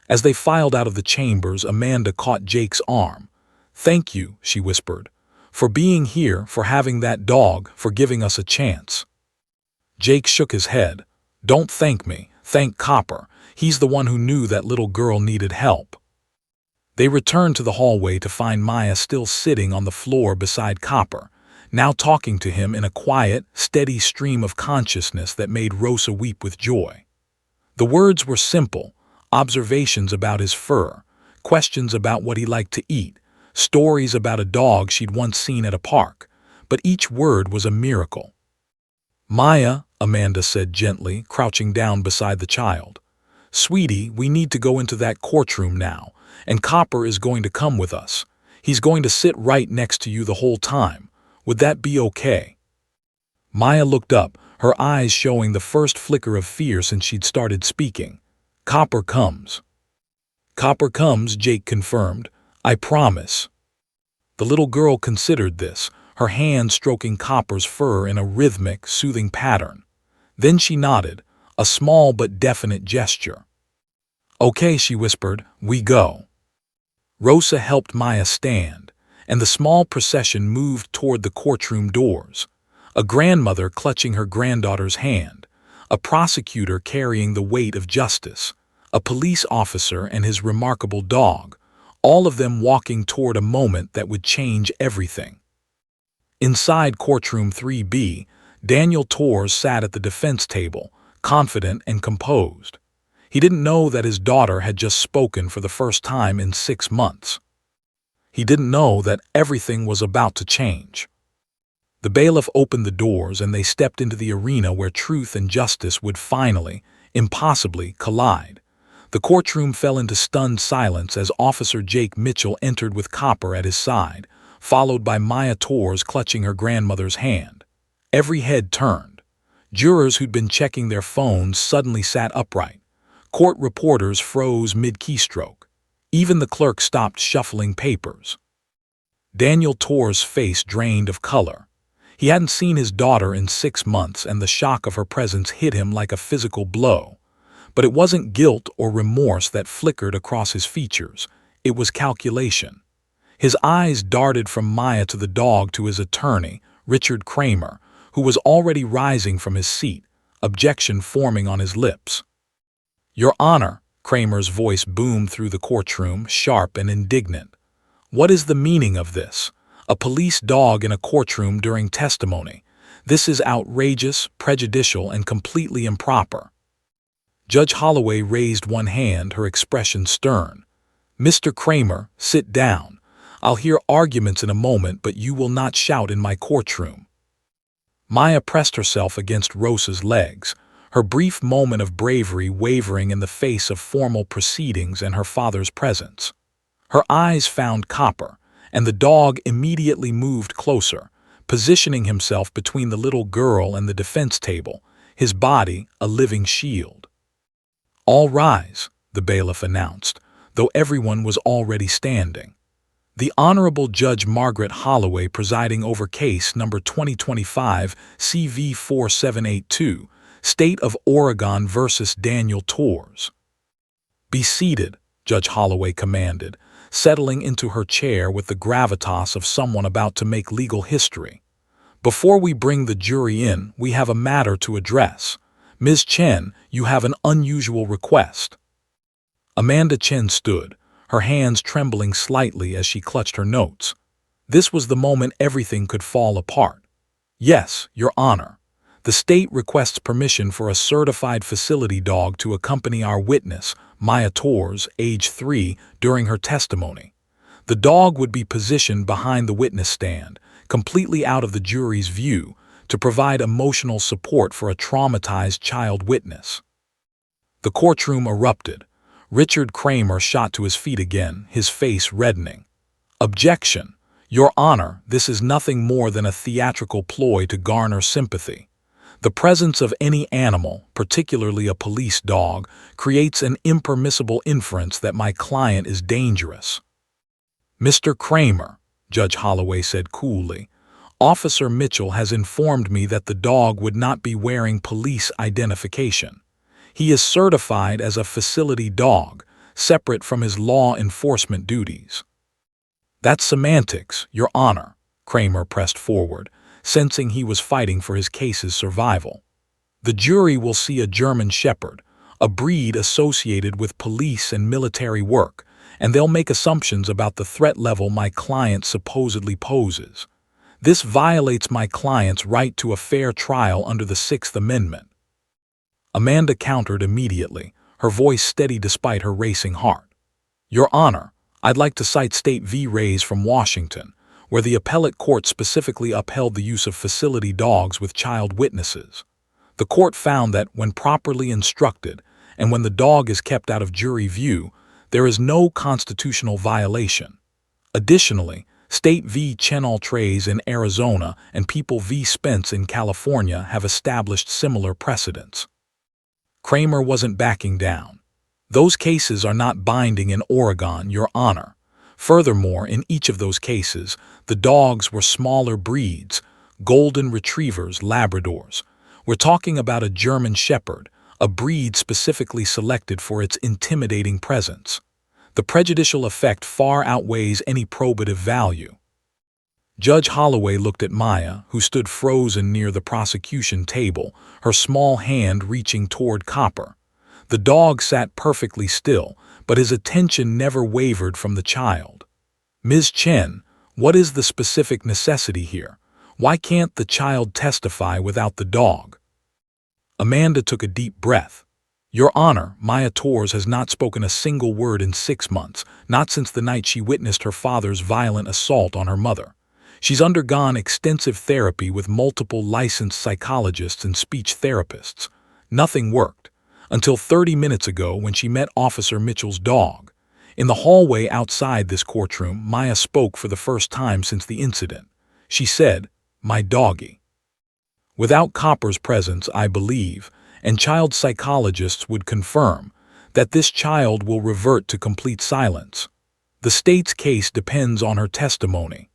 S1: As they filed out of the chambers, Amanda caught Jake's arm. "Thank you," she whispered, "for being here, for having that dog, for giving us a chance." Jake shook his head. "Don't thank me. Thank Copper. He's the one who knew that little girl needed help." They returned to the hallway to find Maya still sitting on the floor beside Copper, now talking to him in a quiet, steady stream of consciousness that made Rosa weep with joy. The words were simple: observations about his fur, questions about what he liked to eat, stories about a dog she'd once seen at a park, but each word was a miracle. "Maya," Amanda said gently, crouching down beside the child. "Sweetie, we need to go into that courtroom now, and Copper is going to come with us. He's going to sit right next to you the whole time. Would that be okay?" Maya looked up, her eyes showing the first flicker of fear since she'd started speaking. "Copper comes." "Copper comes," Jake confirmed. "I promise." The little girl considered this, her hand stroking Copper's fur in a rhythmic, soothing pattern. Then she nodded, a small but definite gesture. "Okay," she whispered, "we go." Rosa helped Maya stand, and the small procession moved toward the courtroom doors. A grandmother clutching her granddaughter's hand, a prosecutor carrying the weight of justice, a police officer and his remarkable dog, all of them walking toward a moment that would change everything. Inside courtroom 3B, Daniel Torres sat at the defense table, confident and composed. He didn't know that his daughter had just spoken for the first time in 6 months. He didn't know that everything was about to change. The bailiff opened the doors and they stepped into the arena where truth and justice would finally, impossibly, collide. The courtroom fell into stunned silence as Officer Jake Mitchell entered with Copper at his side, followed by Maya Torres clutching her grandmother's hand. Every head turned. Jurors who'd been checking their phones suddenly sat upright. Court reporters froze mid-keystroke. Even the clerk stopped shuffling papers. Daniel Torr's face drained of color. He hadn't seen his daughter in 6 months, and the shock of her presence hit him like a physical blow. But it wasn't guilt or remorse that flickered across his features. It was calculation. His eyes darted from Maya to the dog to his attorney, Richard Kramer, who was already rising from his seat, objection forming on his lips. "Your Honor," Kramer's voice boomed through the courtroom, sharp and indignant. "What is the meaning of this? A police dog in a courtroom during testimony. This is outrageous, prejudicial, and completely improper." Judge Holloway raised one hand, her expression stern. "Mr. Kramer, sit down. I'll hear arguments in a moment, but you will not shout in my courtroom." Maya pressed herself against Rosa's legs, her brief moment of bravery wavering in the face of formal proceedings and her father's presence. Her eyes found Copper, and the dog immediately moved closer, positioning himself between the little girl and the defense table, his body a living shield. "All rise," the bailiff announced, though everyone was already standing. The Honorable Judge Margaret Holloway presiding over case number 2025 CV 4782, State of Oregon versus Daniel Torres. "Be seated," Judge Holloway commanded, settling into her chair with the gravitas of someone about to make legal history. "Before we bring the jury in, we have a matter to address. Ms. Chen, you have an unusual request." Amanda Chen stood, her hands trembling slightly as she clutched her notes. This was the moment everything could fall apart. "Yes, Your Honor. The state requests permission for a certified facility dog to accompany our witness, Maya Torres, age 3, during her testimony. The dog would be positioned behind the witness stand, completely out of the jury's view, to provide emotional support for a traumatized child witness." The courtroom erupted. Richard Kramer shot to his feet again, his face reddening. "Objection! Your Honor, this is nothing more than a theatrical ploy to garner sympathy. The presence of any animal, particularly a police dog, creates an impermissible inference that my client is dangerous." "Mr. Kramer," Judge Holloway said coolly, "Officer Mitchell has informed me that the dog would not be wearing police identification. He is certified as a facility dog, separate from his law enforcement duties." "That's semantics, Your Honor," Kramer pressed forward, sensing he was fighting for his case's survival. "The jury will see a German Shepherd, a breed associated with police and military work, and they'll make assumptions about the threat level my client supposedly poses. This violates my client's right to a fair trial under the Sixth Amendment." Amanda countered immediately, her voice steady despite her racing heart. "Your Honor, I'd like to cite State v. Reyes from Washington, where the appellate court specifically upheld the use of facility dogs with child witnesses. The court found that, when properly instructed, and when the dog is kept out of jury view, there is no constitutional violation. Additionally, State v. Chenaltrez in Arizona and People v. Spence in California have established similar precedents." Kramer wasn't backing down. "Those cases are not binding in Oregon, Your Honor. Furthermore, in each of those cases, the dogs were smaller breeds, golden retrievers, Labradors. We're talking about a German Shepherd, a breed specifically selected for its intimidating presence. The prejudicial effect far outweighs any probative value." Judge Holloway looked at Maya, who stood frozen near the prosecution table, her small hand reaching toward Copper. The dog sat perfectly still, but his attention never wavered from the child. "Ms. Chen, what is the specific necessity here? Why can't the child testify without the dog?" Amanda took a deep breath. "Your Honor, Maya Torres has not spoken a single word in 6 months, not since the night she witnessed her father's violent assault on her mother. She's undergone extensive therapy with multiple licensed psychologists and speech therapists. Nothing worked, until 30 minutes ago when she met Officer Mitchell's dog. In the hallway outside this courtroom, Maya spoke for the first time since the incident. She said, 'My doggy.' Without Copper's presence, I believe, and child psychologists would confirm, that this child will revert to complete silence. The state's case depends on her testimony."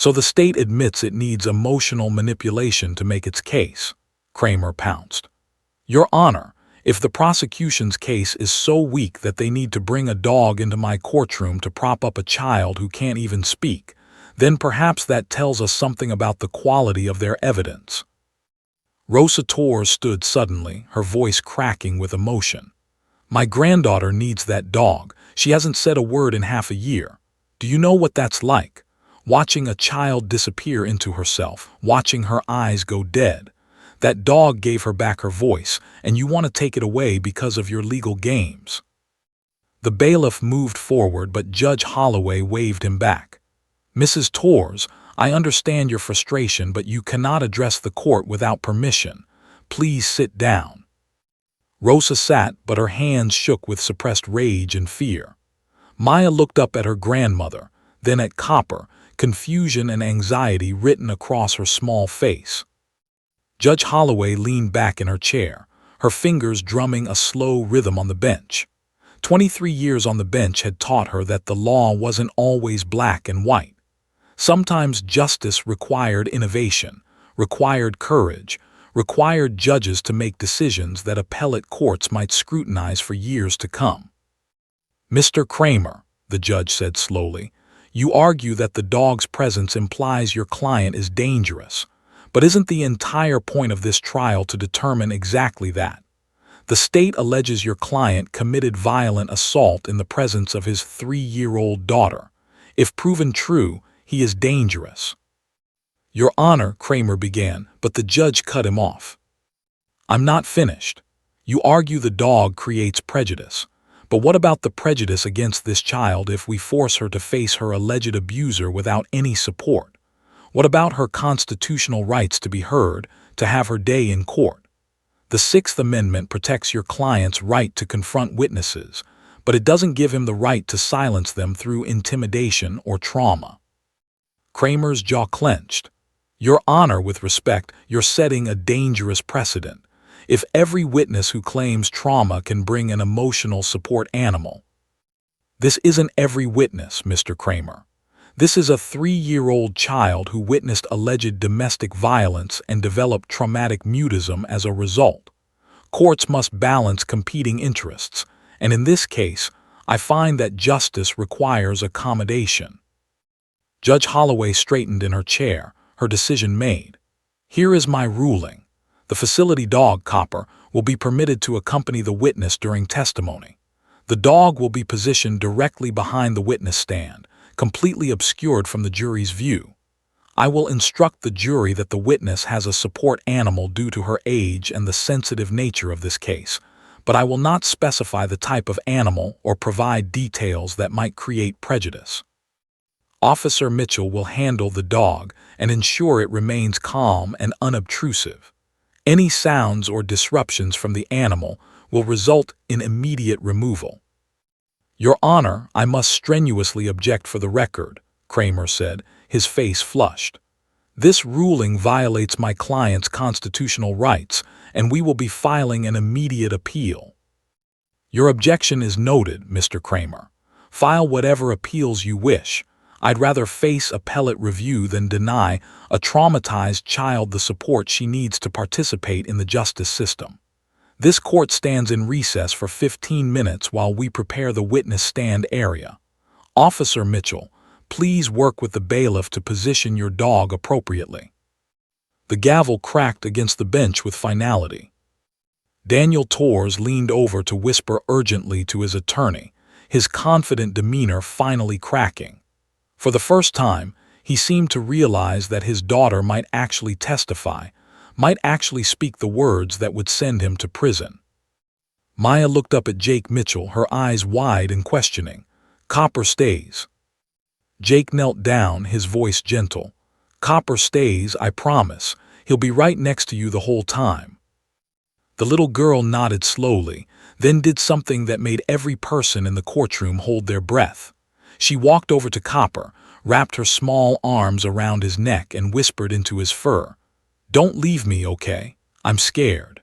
S1: So the state admits it needs emotional manipulation to make its case, Kramer pounced. Your Honor, if the prosecution's case is so weak that they need to bring a dog into my courtroom to prop up a child who can't even speak, then perhaps that tells us something about the quality of their evidence. Rosa Torres stood suddenly, her voice cracking with emotion. My granddaughter needs that dog. She hasn't said a word in half a year. Do you know what that's like? Watching a child disappear into herself, watching her eyes go dead. That dog gave her back her voice, and you want to take it away because of your legal games. The bailiff moved forward, but Judge Holloway waved him back. Mrs. Torres, I understand your frustration, but you cannot address the court without permission. Please sit down. Rosa sat, but her hands shook with suppressed rage and fear. Maya looked up at her grandmother, then at Copper, confusion and anxiety written across her small face. Judge Holloway leaned back in her chair, her fingers drumming a slow rhythm on the bench. 23 years on the bench had taught her that the law wasn't always black and white. Sometimes justice required innovation, required courage, required judges to make decisions that appellate courts might scrutinize for years to come. Mr. Kramer, the judge said slowly, you argue that the dog's presence implies your client is dangerous. But isn't the entire point of this trial to determine exactly that? The state alleges your client committed violent assault in the presence of his 3-year-old daughter. If proven true, he is dangerous. Your Honor, Kramer began, but the judge cut him off. I'm not finished. You argue the dog creates prejudice. But what about the prejudice against this child if we force her to face her alleged abuser without any support? What about her constitutional rights to be heard, to have her day in court? The Sixth Amendment protects your client's right to confront witnesses, but it doesn't give him the right to silence them through intimidation or trauma. Kramer's jaw clenched. Your Honor, with respect, you're setting a dangerous precedent. If every witness who claims trauma can bring an emotional support animal. This isn't every witness, Mr. Kramer. This is a 3-year-old child who witnessed alleged domestic violence and developed traumatic mutism as a result. Courts must balance competing interests, and in this case, I find that justice requires accommodation. Judge Holloway straightened in her chair, her decision made. Here is my ruling. The facility dog, Copper, will be permitted to accompany the witness during testimony. The dog will be positioned directly behind the witness stand, completely obscured from the jury's view. I will instruct the jury that the witness has a support animal due to her age and the sensitive nature of this case, but I will not specify the type of animal or provide details that might create prejudice. Officer Mitchell will handle the dog and ensure it remains calm and unobtrusive. Any sounds or disruptions from the animal will result in immediate removal. Your Honor, I must strenuously object for the record, Kramer said, his face flushed. This ruling violates my client's constitutional rights, and we will be filing an immediate appeal. Your objection is noted, Mr. Kramer. File whatever appeals you wish. I'd rather face appellate review than deny a traumatized child the support she needs to participate in the justice system. This court stands in recess for 15 minutes while we prepare the witness stand area. Officer Mitchell, please work with the bailiff to position your dog appropriately. The gavel cracked against the bench with finality. Daniel Torres leaned over to whisper urgently to his attorney, his confident demeanor finally cracking. For the first time, he seemed to realize that his daughter might actually testify, might actually speak the words that would send him to prison. Maya looked up at Jake Mitchell, her eyes wide and questioning. Copper stays. Jake knelt down, his voice gentle. Copper stays, I promise. He'll be right next to you the whole time. The little girl nodded slowly, then did something that made every person in the courtroom hold their breath. She walked over to Copper, wrapped her small arms around his neck and whispered into his fur, "Don't leave me, okay? I'm scared."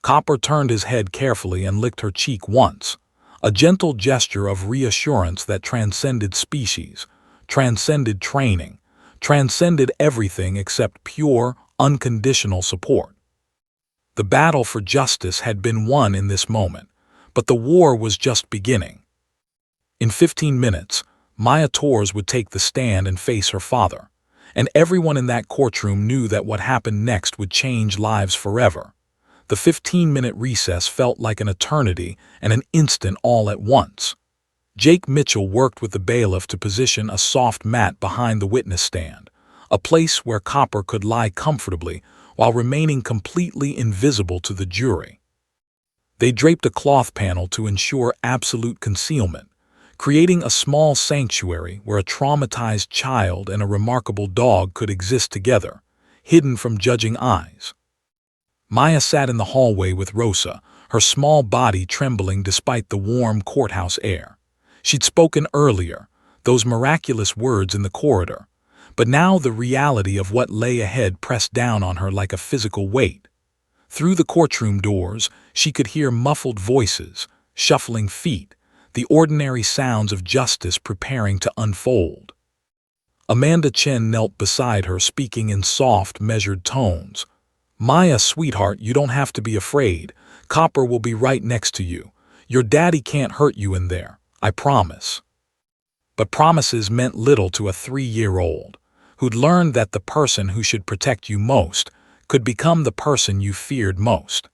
S1: Copper turned his head carefully and licked her cheek once, a gentle gesture of reassurance that transcended species, transcended training, transcended everything except pure, unconditional support. The battle for justice had been won in this moment, but the war was just beginning. In 15 minutes, Maya Torres would take the stand and face her father, and everyone in that courtroom knew that what happened next would change lives forever. The 15-minute recess felt like an eternity and an instant all at once. Jake Mitchell worked with the bailiff to position a soft mat behind the witness stand, a place where Copper could lie comfortably while remaining completely invisible to the jury. They draped a cloth panel to ensure absolute concealment, creating a small sanctuary where a traumatized child and a remarkable dog could exist together, hidden from judging eyes. Maya sat in the hallway with Rosa, her small body trembling despite the warm courthouse air. She'd spoken earlier, those miraculous words in the corridor, but now the reality of what lay ahead pressed down on her like a physical weight. Through the courtroom doors, she could hear muffled voices, shuffling feet, the ordinary sounds of justice preparing to unfold. Amanda Chen knelt beside her, speaking in soft, measured tones. "Maya, sweetheart, you don't have to be afraid. Copper will be right next to you. Your daddy can't hurt you in there, I promise." But promises meant little to a 3-year-old, who'd learned that the person who should protect you most could become the person you feared most.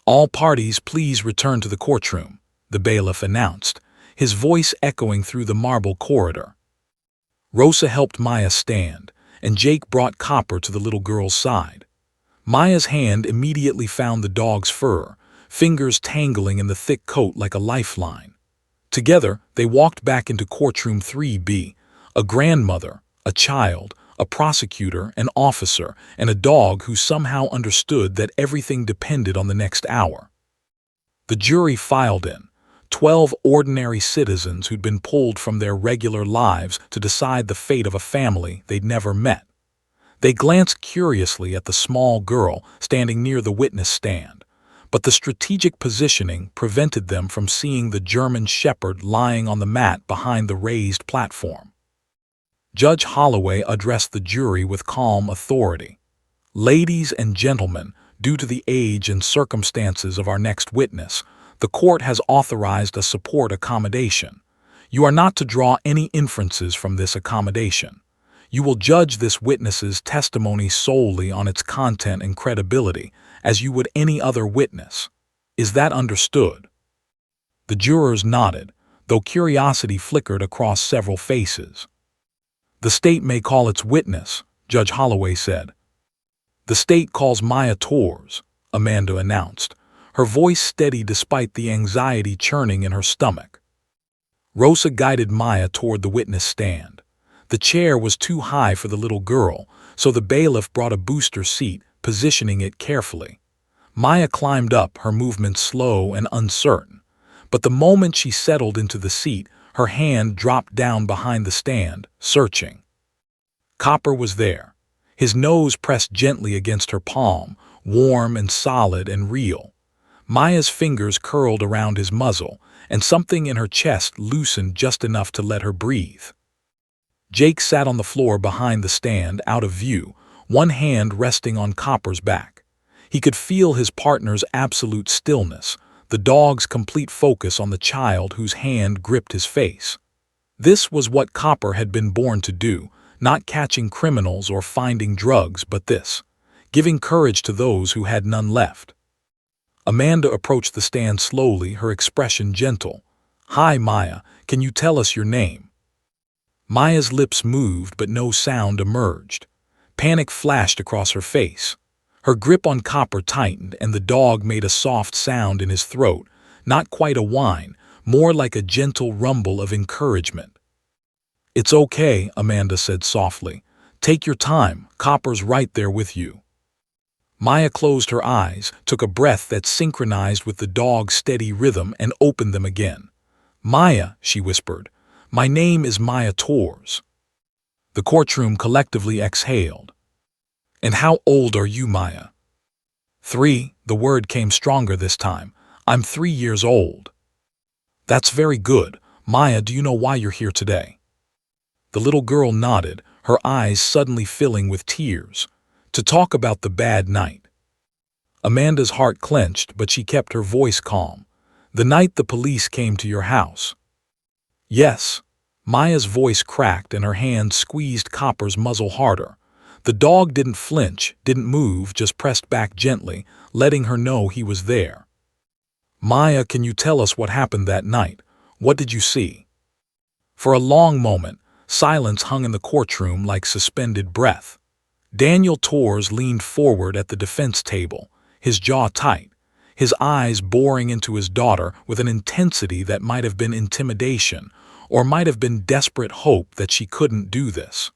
S1: "All parties please return to the courtroom," the bailiff announced, his voice echoing through the marble corridor. Rosa helped Maya stand, and Jake brought Copper to the little girl's side. Maya's hand immediately found the dog's fur, fingers tangling in the thick coat like a lifeline. Together, they walked back into courtroom 3B, a grandmother, a child, a prosecutor, an officer, and a dog who somehow understood that everything depended on the next hour. The jury filed in, 12 ordinary citizens who'd been pulled from their regular lives to decide the fate of a family they'd never met. They glanced curiously at the small girl standing near the witness stand, but the strategic positioning prevented them from seeing the German shepherd lying on the mat behind the raised platform. Judge Holloway addressed the jury with calm authority. "Ladies and gentlemen, due to the age and circumstances of our next witness, the court has authorized a support accommodation. You are not to draw any inferences from this accommodation. You will judge this witness's testimony solely on its content and credibility, as you would any other witness. Is that understood?" The jurors nodded, though curiosity flickered across several faces. "The state may call its witness," Judge Holloway said. "The state calls Maya Torres," Amanda announced, her voice steady despite the anxiety churning in her stomach. Rosa guided Maya toward the witness stand. The chair was too high for the little girl, so the bailiff brought a booster seat, positioning it carefully. Maya climbed up, her movements slow and uncertain. But the moment she settled into the seat, her hand dropped down behind the stand, searching. Copper was there, his nose pressed gently against her palm, warm and solid and real. Maya's fingers curled around his muzzle, and something in her chest loosened just enough to let her breathe. Jake sat on the floor behind the stand, out of view, one hand resting on Copper's back. He could feel his partner's absolute stillness, the dog's complete focus on the child whose hand gripped his face. This was what Copper had been born to do, not catching criminals or finding drugs, but this, giving courage to those who had none left. Amanda approached the stand slowly, her expression gentle. "Hi, Maya, can you tell us your name?" Maya's lips moved, but no sound emerged. Panic flashed across her face. Her grip on Copper tightened, and the dog made a soft sound in his throat, not quite a whine, more like a gentle rumble of encouragement. "It's okay," Amanda said softly. "Take your time, Copper's right there with you." Maya closed her eyes, took a breath that synchronized with the dog's steady rhythm, and opened them again. "Maya," she whispered, "my name is Maya Torres." The courtroom collectively exhaled. "And how old are you, Maya?" "3, the word came stronger this time. "I'm 3 years old." "That's very good. Maya, do you know why you're here today?" The little girl nodded, her eyes suddenly filling with tears, to talk about the bad night. Amanda's heart clenched, but she kept her voice calm. The night the police came to your house. Yes. Maya's voice cracked and her hand squeezed Copper's muzzle harder. The dog didn't flinch, didn't move, just pressed back gently, letting her know he was there. Maya, can you tell us what happened that night? What did you see? For a long moment, silence hung in the courtroom like suspended breath. Daniel Torres leaned forward at the defense table, his jaw tight, his eyes boring into his daughter with an intensity that might have been intimidation, or might have been desperate hope that she couldn't do this.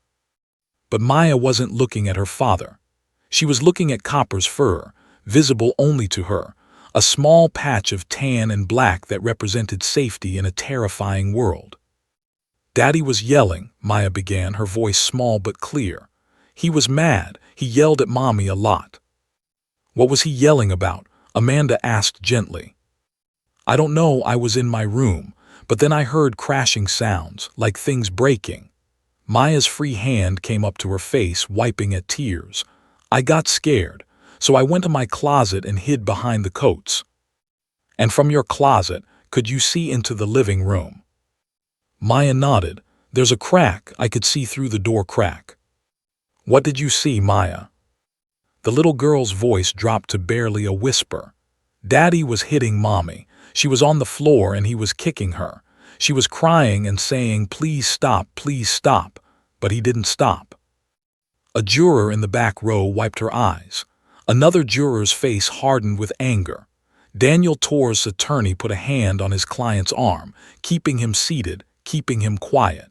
S1: But Maya wasn't looking at her father. She was looking at Copper's fur, visible only to her, a small patch of tan and black that represented safety in a terrifying world. Daddy was yelling, Maya began, her voice small but clear. He was mad. He yelled at Mommy a lot. What was he yelling about? Amanda asked gently. I don't know, I was in my room, but then I heard crashing sounds, like things breaking. Maya's free hand came up to her face, wiping at tears. I got scared, so I went to my closet and hid behind the coats. And from your closet, could you see into the living room? Maya nodded. There's a crack, I could see through the door crack. What did you see, Maya? The little girl's voice dropped to barely a whisper. Daddy was hitting Mommy. She was on the floor and he was kicking her. She was crying and saying, please stop, but he didn't stop. A juror in the back row wiped her eyes. Another juror's face hardened with anger. Daniel Torres' attorney put a hand on his client's arm, keeping him seated, keeping him quiet.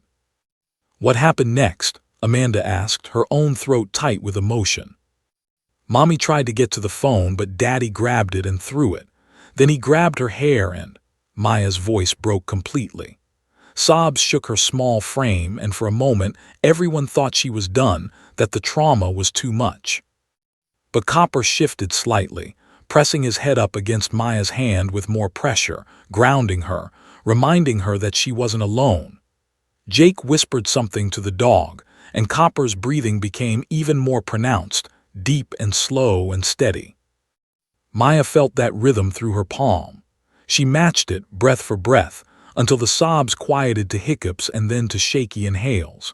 S1: What happened next? Amanda asked, her own throat tight with emotion. Mommy tried to get to the phone, but Daddy grabbed it and threw it. Then he grabbed her hair and… Maya's voice broke completely. Sobs shook her small frame, and for a moment everyone thought she was done, that the trauma was too much. But Copper shifted slightly, pressing his head up against Maya's hand with more pressure, grounding her, reminding her that she wasn't alone. Jake whispered something to the dog, and Copper's breathing became even more pronounced, deep and slow and steady. Maya felt that rhythm through her palm. She matched it, breath for breath, until the sobs quieted to hiccups and then to shaky inhales.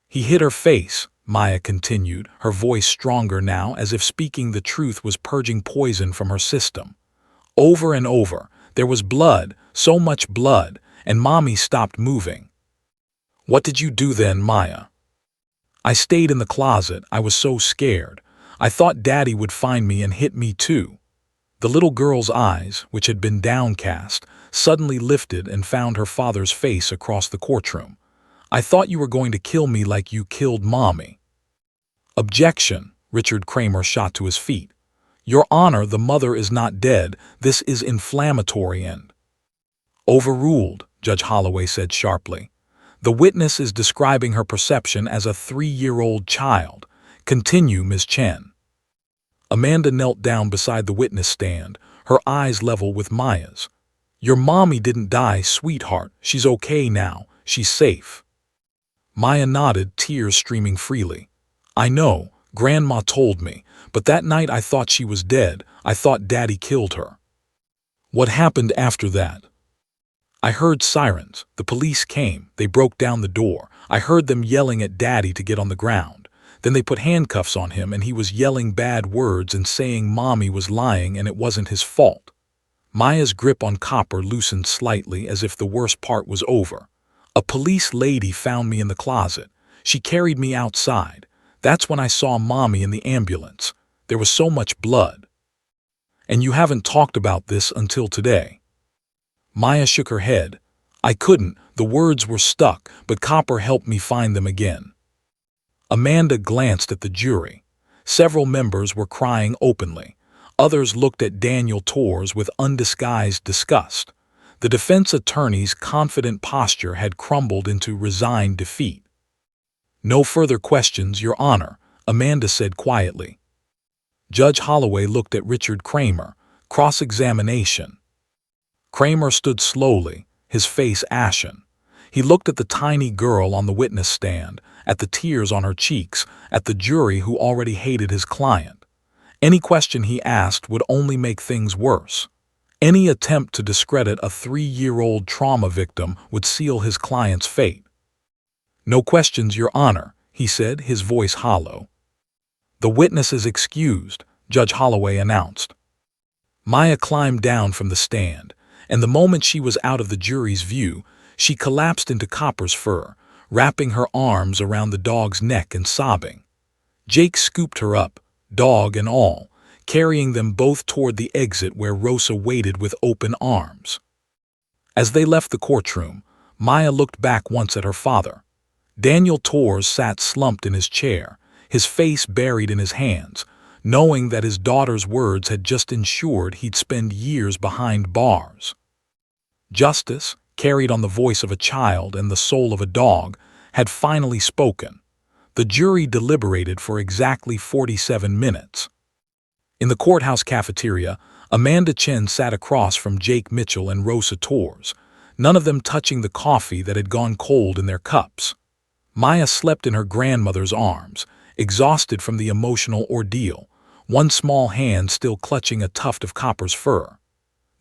S1: He hit her face, Maya continued, her voice stronger now, as if speaking the truth was purging poison from her system. Over and over, there was blood, so much blood, and Mommy stopped moving. What did you do then, Maya? I stayed in the closet. I was so scared. I thought Daddy would find me and hit me too. The little girl's eyes, which had been downcast, suddenly lifted and found her father's face across the courtroom. I thought you were going to kill me like you killed Mommy. Objection! Richard Kramer shot to his feet. Your Honor, the mother is not dead. This is inflammatory and… Overruled, Judge Holloway said sharply. The witness is describing her perception as a 3-year-old child. Continue, Ms. Chen. Amanda knelt down beside the witness stand, her eyes level with Maya's. Your Mommy didn't die, sweetheart. She's okay now. She's safe. Maya nodded, tears streaming freely. I know, Grandma told me, but that night I thought she was dead. I thought Daddy killed her. What happened after that? I heard sirens. The police came. They broke down the door. I heard them yelling at Daddy to get on the ground. Then they put handcuffs on him and he was yelling bad words and saying Mommy was lying and it wasn't his fault. Maya's grip on Copper loosened slightly as if the worst part was over. A police lady found me in the closet. She carried me outside. That's when I saw Mommy in the ambulance. There was so much blood. And you haven't talked about this until today. Maya shook her head. I couldn't. The words were stuck, but Copper helped me find them again. Amanda glanced at the jury. Several members were crying openly. Others looked at Daniel Torres with undisguised disgust. The defense attorney's confident posture had crumbled into resigned defeat. No further questions, Your Honor, Amanda said quietly. Judge Holloway looked at Richard Kramer. Cross-examination. Kramer stood slowly, his face ashen. He looked at the tiny girl on the witness stand, at the tears on her cheeks, at the jury who already hated his client. Any question he asked would only make things worse. Any attempt to discredit a 3-year-old trauma victim would seal his client's fate. "No questions, Your Honor," he said, his voice hollow. "The witness is excused," Judge Holloway announced. Maya climbed down from the stand, and the moment she was out of the jury's view, she collapsed into Copper's fur, wrapping her arms around the dog's neck and sobbing. Jake scooped her up, dog and all, carrying them both toward the exit where Rosa waited with open arms. As they left the courtroom, Maya looked back once at her father. Daniel Torres sat slumped in his chair, his face buried in his hands, knowing that his daughter's words had just ensured he'd spend years behind bars. Justice, carried on the voice of a child and the soul of a dog, had finally spoken. The jury deliberated for exactly 47 minutes. In the courthouse cafeteria, Amanda Chen sat across from Jake Mitchell and Rosa Torres, none of them touching the coffee that had gone cold in their cups. Maya slept in her grandmother's arms, exhausted from the emotional ordeal, one small hand still clutching a tuft of Copper's fur.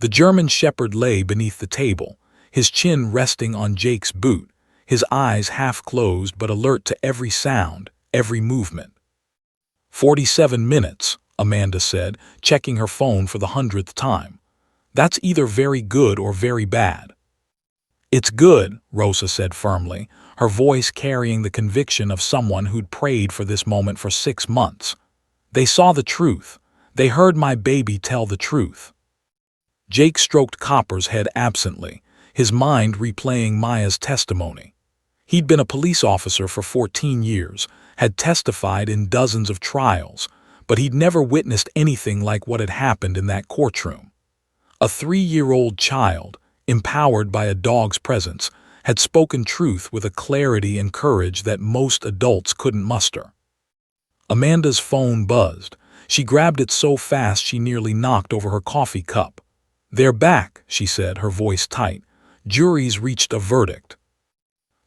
S1: The German shepherd lay beneath the table, his chin resting on Jake's boot, his eyes half closed but alert to every sound, every movement. 47 minutes, Amanda said, checking her phone for the 100th time. That's either very good or very bad. It's good, Rosa said firmly, her voice carrying the conviction of someone who'd prayed for this moment for 6 months. They saw the truth. They heard my baby tell the truth. Jake stroked Copper's head absently, his mind replaying Maya's testimony. He'd been a police officer for 14 years, had testified in dozens of trials, but he'd never witnessed anything like what had happened in that courtroom. A 3-year-old child, empowered by a dog's presence, had spoken truth with a clarity and courage that most adults couldn't muster. Amanda's phone buzzed. She grabbed it so fast she nearly knocked over her coffee cup. "They're back," she said, her voice tight. "Jury's reached a verdict."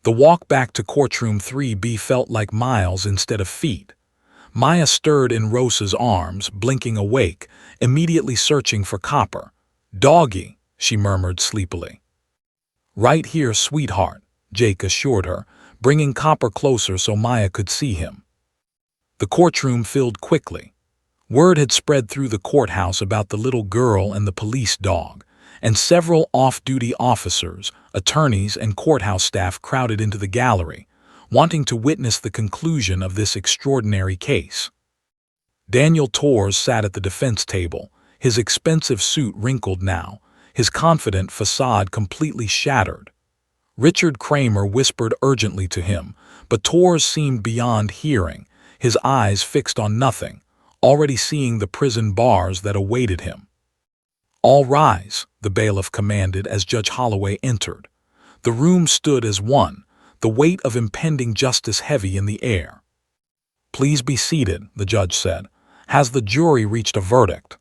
S1: The walk back to courtroom 3B felt like miles instead of feet. Maya stirred in Rosa's arms, blinking awake, immediately searching for Copper. "Doggy," she murmured sleepily. "Right here, sweetheart," Jake assured her, bringing Copper closer so Maya could see him. The courtroom filled quickly. Word had spread through the courthouse about the little girl and the police dog, and several off-duty officers, attorneys, and courthouse staff crowded into the gallery, wanting to witness the conclusion of this extraordinary case. Daniel Torres sat at the defense table, his expensive suit wrinkled now, his confident facade completely shattered. Richard Kramer whispered urgently to him, but Torres seemed beyond hearing, his eyes fixed on nothing, already seeing the prison bars that awaited him. "All rise," the bailiff commanded as Judge Holloway entered. The room stood as one, the weight of impending justice heavy in the air. "Please be seated," the judge said. "Has the jury reached a verdict?"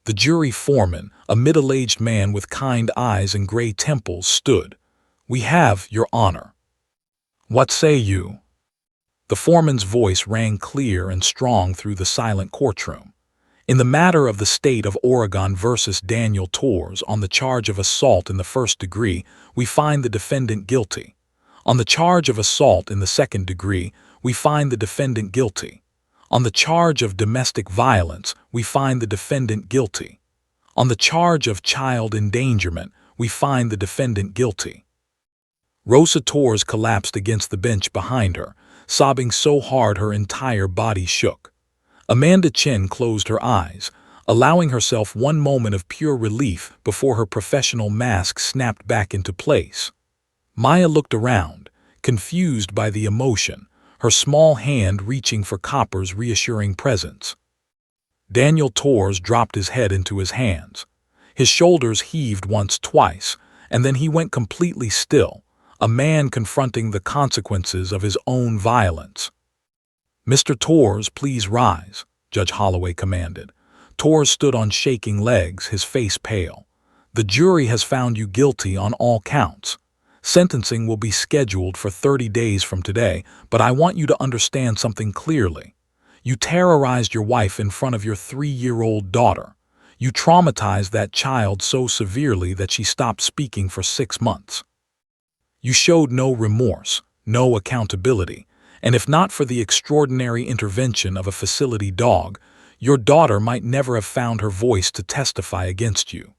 S1: The jury foreman, a middle-aged man with kind eyes and gray temples, stood. "We have, Your Honor." "What say you?" The foreman's voice rang clear and strong through the silent courtroom. "In the matter of the state of Oregon versus Daniel Torres on the charge of assault in the first degree, we find the defendant guilty. On the charge of assault in the second degree, we find the defendant guilty. On the charge of domestic violence, we find the defendant guilty. On the charge of child endangerment, we find the defendant guilty." Rosa Torres collapsed against the bench behind her, sobbing so hard her entire body shook. Amanda Chen closed her eyes, allowing herself one moment of pure relief before her professional mask snapped back into place. Maya looked around, confused by the emotion, her small hand reaching for Copper's reassuring presence. Daniel Torres dropped his head into his hands. His shoulders heaved once, twice, and then he went completely still, a man confronting the consequences of his own violence. "Mr. Torres, please rise," Judge Holloway commanded. Torres stood on shaking legs, his face pale. "The jury has found you guilty on all counts. Sentencing will be scheduled for 30 days from today, but I want you to understand something clearly. You terrorized your wife in front of your 3-year-old daughter. You traumatized that child so severely that she stopped speaking for 6 months. You showed no remorse, no accountability, and if not for the extraordinary intervention of a facility dog, your daughter might never have found her voice to testify against you.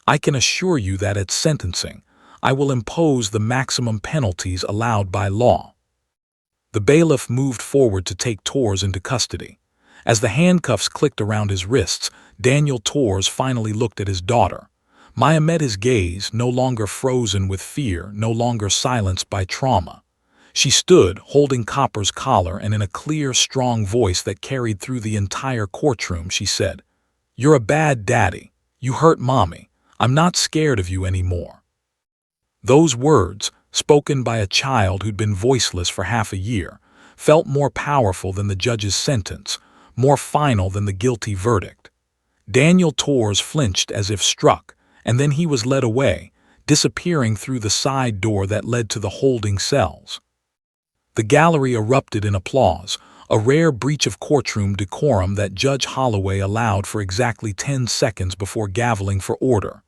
S1: I can assure you that at sentencing, I will impose the maximum penalties allowed by law. The bailiff moved forward to take Torres into custody. As the handcuffs clicked around his wrists, Daniel Torres finally looked at his daughter. Maya met his gaze, no longer frozen with fear, no longer silenced by trauma. She stood, holding Copper's collar, and in a clear, strong voice that carried through the entire courtroom, she said, "You're a bad daddy. You hurt Mommy. I'm not scared of you anymore." Those words, spoken by a child who'd been voiceless for half a year, felt more powerful than the judge's sentence, more final than the guilty verdict. Daniel Torres flinched as if struck, and then he was led away, disappearing through the side door that led to the holding cells. The gallery erupted in applause, a rare breach of courtroom decorum that Judge Holloway allowed for exactly 10 seconds before gaveling for order.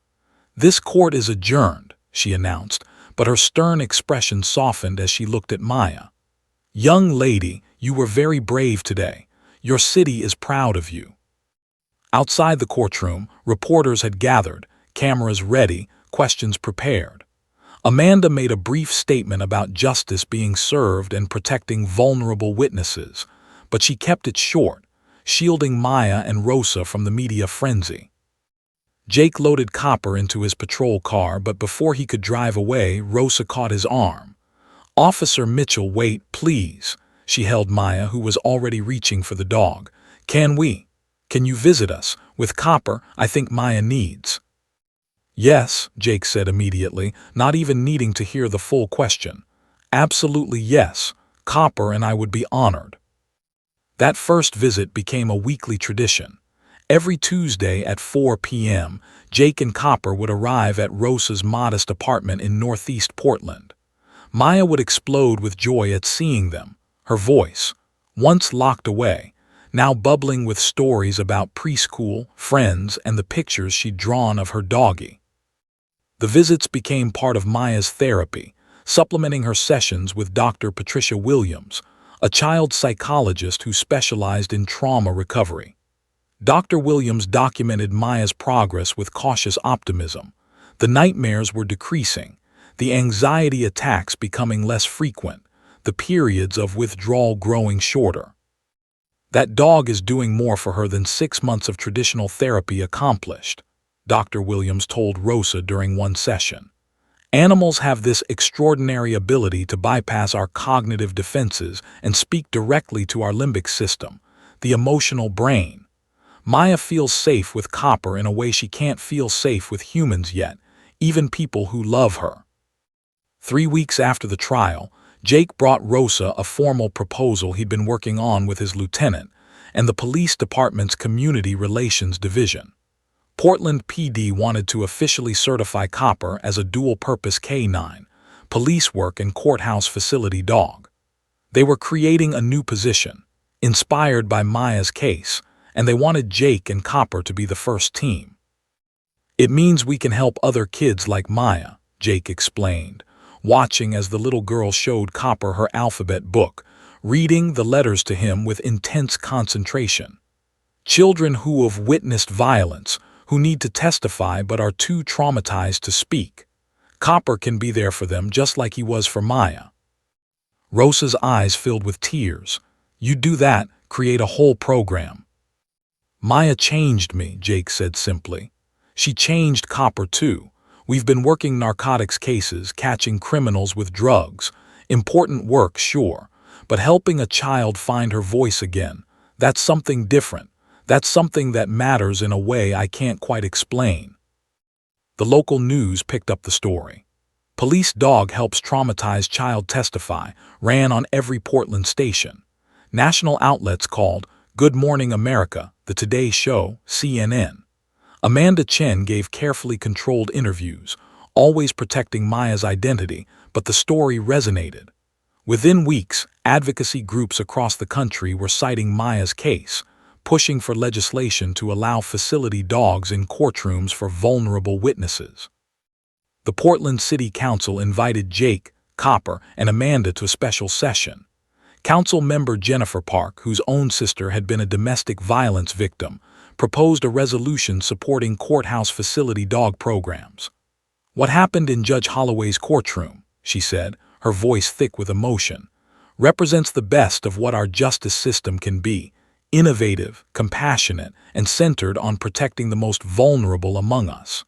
S1: "This court is adjourned," she announced, but her stern expression softened as she looked at Maya. "Young lady, you were very brave today. Your city is proud of you." Outside the courtroom, reporters had gathered, cameras ready, questions prepared. Amanda made a brief statement about justice being served and protecting vulnerable witnesses, but she kept it short, shielding Maya and Rosa from the media frenzy. Jake loaded Copper into his patrol car, but before he could drive away, Rosa caught his arm. "Officer Mitchell, wait, please." She held Maya, who was already reaching for the dog. Can you visit us? With Copper, I think Maya needs." "Yes," Jake said immediately, not even needing to hear the full question. "Absolutely yes. Copper and I would be honored." That first visit became a weekly tradition. Every Tuesday at 4 p.m., Jake and Copper would arrive at Rosa's modest apartment in Northeast Portland. Maya would explode with joy at seeing them, her voice, once locked away, now bubbling with stories about preschool, friends, and the pictures she'd drawn of her doggie. The visits became part of Maya's therapy, supplementing her sessions with Dr. Patricia Williams, a child psychologist who specialized in trauma recovery. Dr. Williams documented Maya's progress with cautious optimism. The nightmares were decreasing, the anxiety attacks becoming less frequent, the periods of withdrawal growing shorter. "That dog is doing more for her than 6 months of traditional therapy accomplished," Dr. Williams told Rosa during one session. "Animals have this extraordinary ability to bypass our cognitive defenses and speak directly to our limbic system, the emotional brain. Maya feels safe with Copper in a way she can't feel safe with humans yet, even people who love her." 3 weeks after the trial, Jake brought Rosa a formal proposal he'd been working on with his lieutenant and the police department's community relations division. Portland PD wanted to officially certify Copper as a dual-purpose K9, police work and courthouse facility dog. They were creating a new position, inspired by Maya's case, and they wanted Jake and Copper to be the first team. "It means we can help other kids like Maya," Jake explained, watching as the little girl showed Copper her alphabet book, reading the letters to him with intense concentration. "Children who have witnessed violence, who need to testify but are too traumatized to speak. Copper can be there for them just like he was for Maya." Rosa's eyes filled with tears. "You do that, create a whole program." "Maya changed me," Jake said simply. "She changed Copper too. We've been working narcotics cases, catching criminals with drugs. Important work, sure, but helping a child find her voice again, that's something different. That's something that matters in a way I can't quite explain." The local news picked up the story. "Police dog helps traumatized child testify," ran on every Portland station. National outlets called Good Morning America, The Today Show, CNN. Amanda Chen gave carefully controlled interviews, always protecting Maya's identity, but the story resonated. Within weeks, advocacy groups across the country were citing Maya's case, pushing for legislation to allow facility dogs in courtrooms for vulnerable witnesses. The Portland City Council invited Jake, Copper, and Amanda to a special session. Council member Jennifer Park, whose own sister had been a domestic violence victim, proposed a resolution supporting courthouse facility dog programs. "What happened in Judge Holloway's courtroom," she said, her voice thick with emotion, "represents the best of what our justice system can be: innovative, compassionate, and centered on protecting the most vulnerable among us."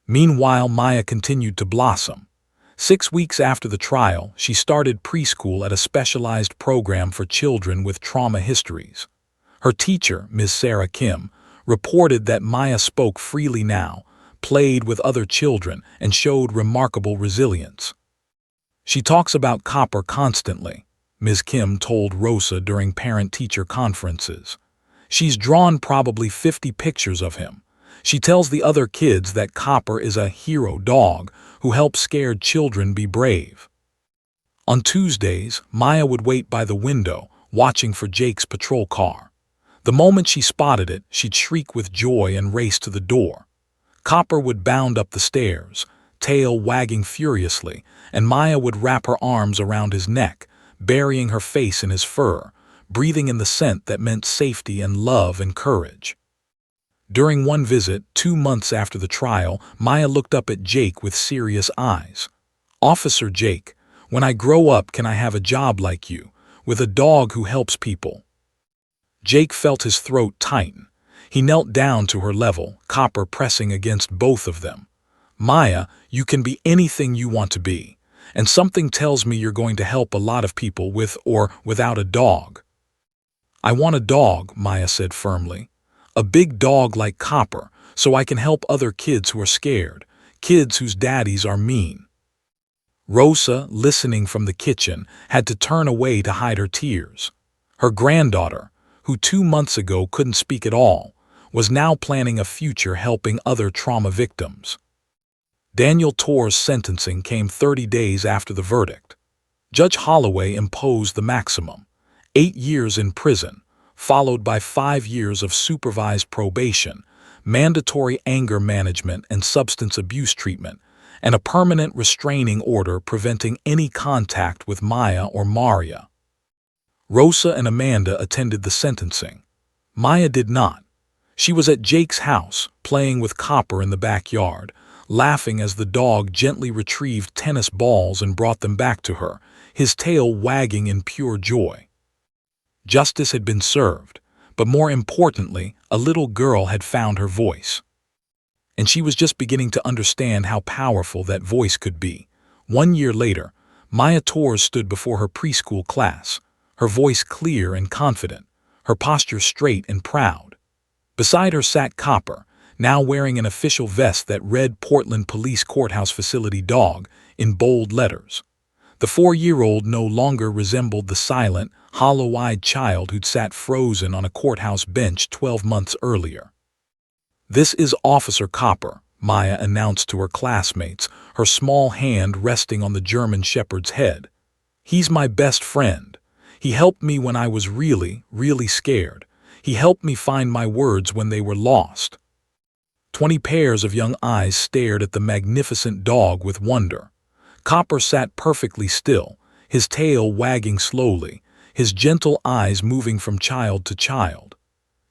S1: Meanwhile, Maya continued to blossom. 6 weeks after the trial, she started preschool at a specialized program for children with trauma histories. Her teacher, Ms. Sarah Kim, reported that Maya spoke freely now, played with other children, and showed remarkable resilience. "She talks about Copper constantly," Ms. Kim told Rosa during parent-teacher conferences. "She's drawn probably 50 pictures of him. She tells the other kids that Copper is a hero dog who helps scared children be brave." On Tuesdays, Maya would wait by the window, watching for Jake's patrol car. The moment she spotted it, she'd shriek with joy and race to the door. Copper would bound up the stairs, tail wagging furiously, and Maya would wrap her arms around his neck, burying her face in his fur, breathing in the scent that meant safety and love and courage. During one visit, 2 months after the trial, Maya looked up at Jake with serious eyes. "Officer Jake, when I grow up, can I have a job like you, with a dog who helps people?" Jake felt his throat tighten. He knelt down to her level, Copper pressing against both of them. "Maya, you can be anything you want to be, and something tells me you're going to help a lot of people with or without a dog." "I want a dog," Maya said firmly. "A big dog like Copper, so I can help other kids who are scared, kids whose daddies are mean." Rosa, listening from the kitchen, had to turn away to hide her tears. Her granddaughter, who 2 months ago couldn't speak at all, was now planning a future helping other trauma victims. Daniel Torr's sentencing came 30 days after the verdict. Judge Holloway imposed the maximum: 8 years in prison, followed by 5 years of supervised probation, mandatory anger management and substance abuse treatment, and a permanent restraining order preventing any contact with Maya or Maria. Rosa and Amanda attended the sentencing. Maya did not. She was at Jake's house, playing with Copper in the backyard, laughing as the dog gently retrieved tennis balls and brought them back to her, his tail wagging in pure joy. Justice had been served, but more importantly, a little girl had found her voice. And she was just beginning to understand how powerful that voice could be. 1 year later, Maya Torres stood before her preschool class, her voice clear and confident, her posture straight and proud. Beside her sat Copper, now wearing an official vest that read Portland Police Courthouse Facility Dog in bold letters. The 4-year-old no longer resembled the silent, hollow-eyed child who'd sat frozen on a courthouse bench 12 months earlier. "This is Officer Copper," Maya announced to her classmates, her small hand resting on the German Shepherd's head. "He's my best friend. He helped me when I was really, really scared. He helped me find my words when they were lost." 20 pairs of young eyes stared at the magnificent dog with wonder. Copper sat perfectly still, his tail wagging slowly, his gentle eyes moving from child to child.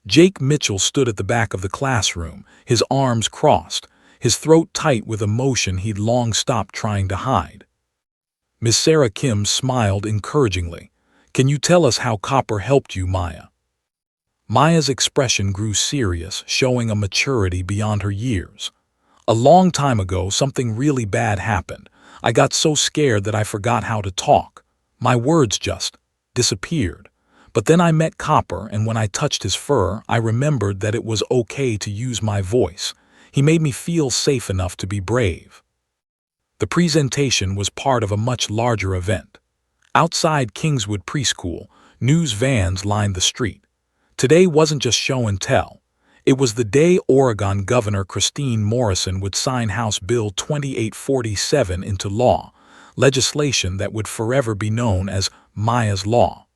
S1: Jake Mitchell stood at the back of the classroom, his arms crossed, his throat tight with emotion he'd long stopped trying to hide. Miss Sarah Kim smiled encouragingly. "Can you tell us how Copper helped you, Maya?" Maya's expression grew serious, showing a maturity beyond her years. "A long time ago, something really bad happened. I got so scared that I forgot how to talk. My words just disappeared. But then I met Copper, and when I touched his fur, I remembered that it was okay to use my voice. He made me feel safe enough to be brave." The presentation was part of a much larger event. Outside Kingswood Preschool, news vans lined the street. Today wasn't just show and tell. It was the day Oregon Governor Christine Morrison would sign House Bill 2847 into law, legislation that would forever be known as Maya's Law.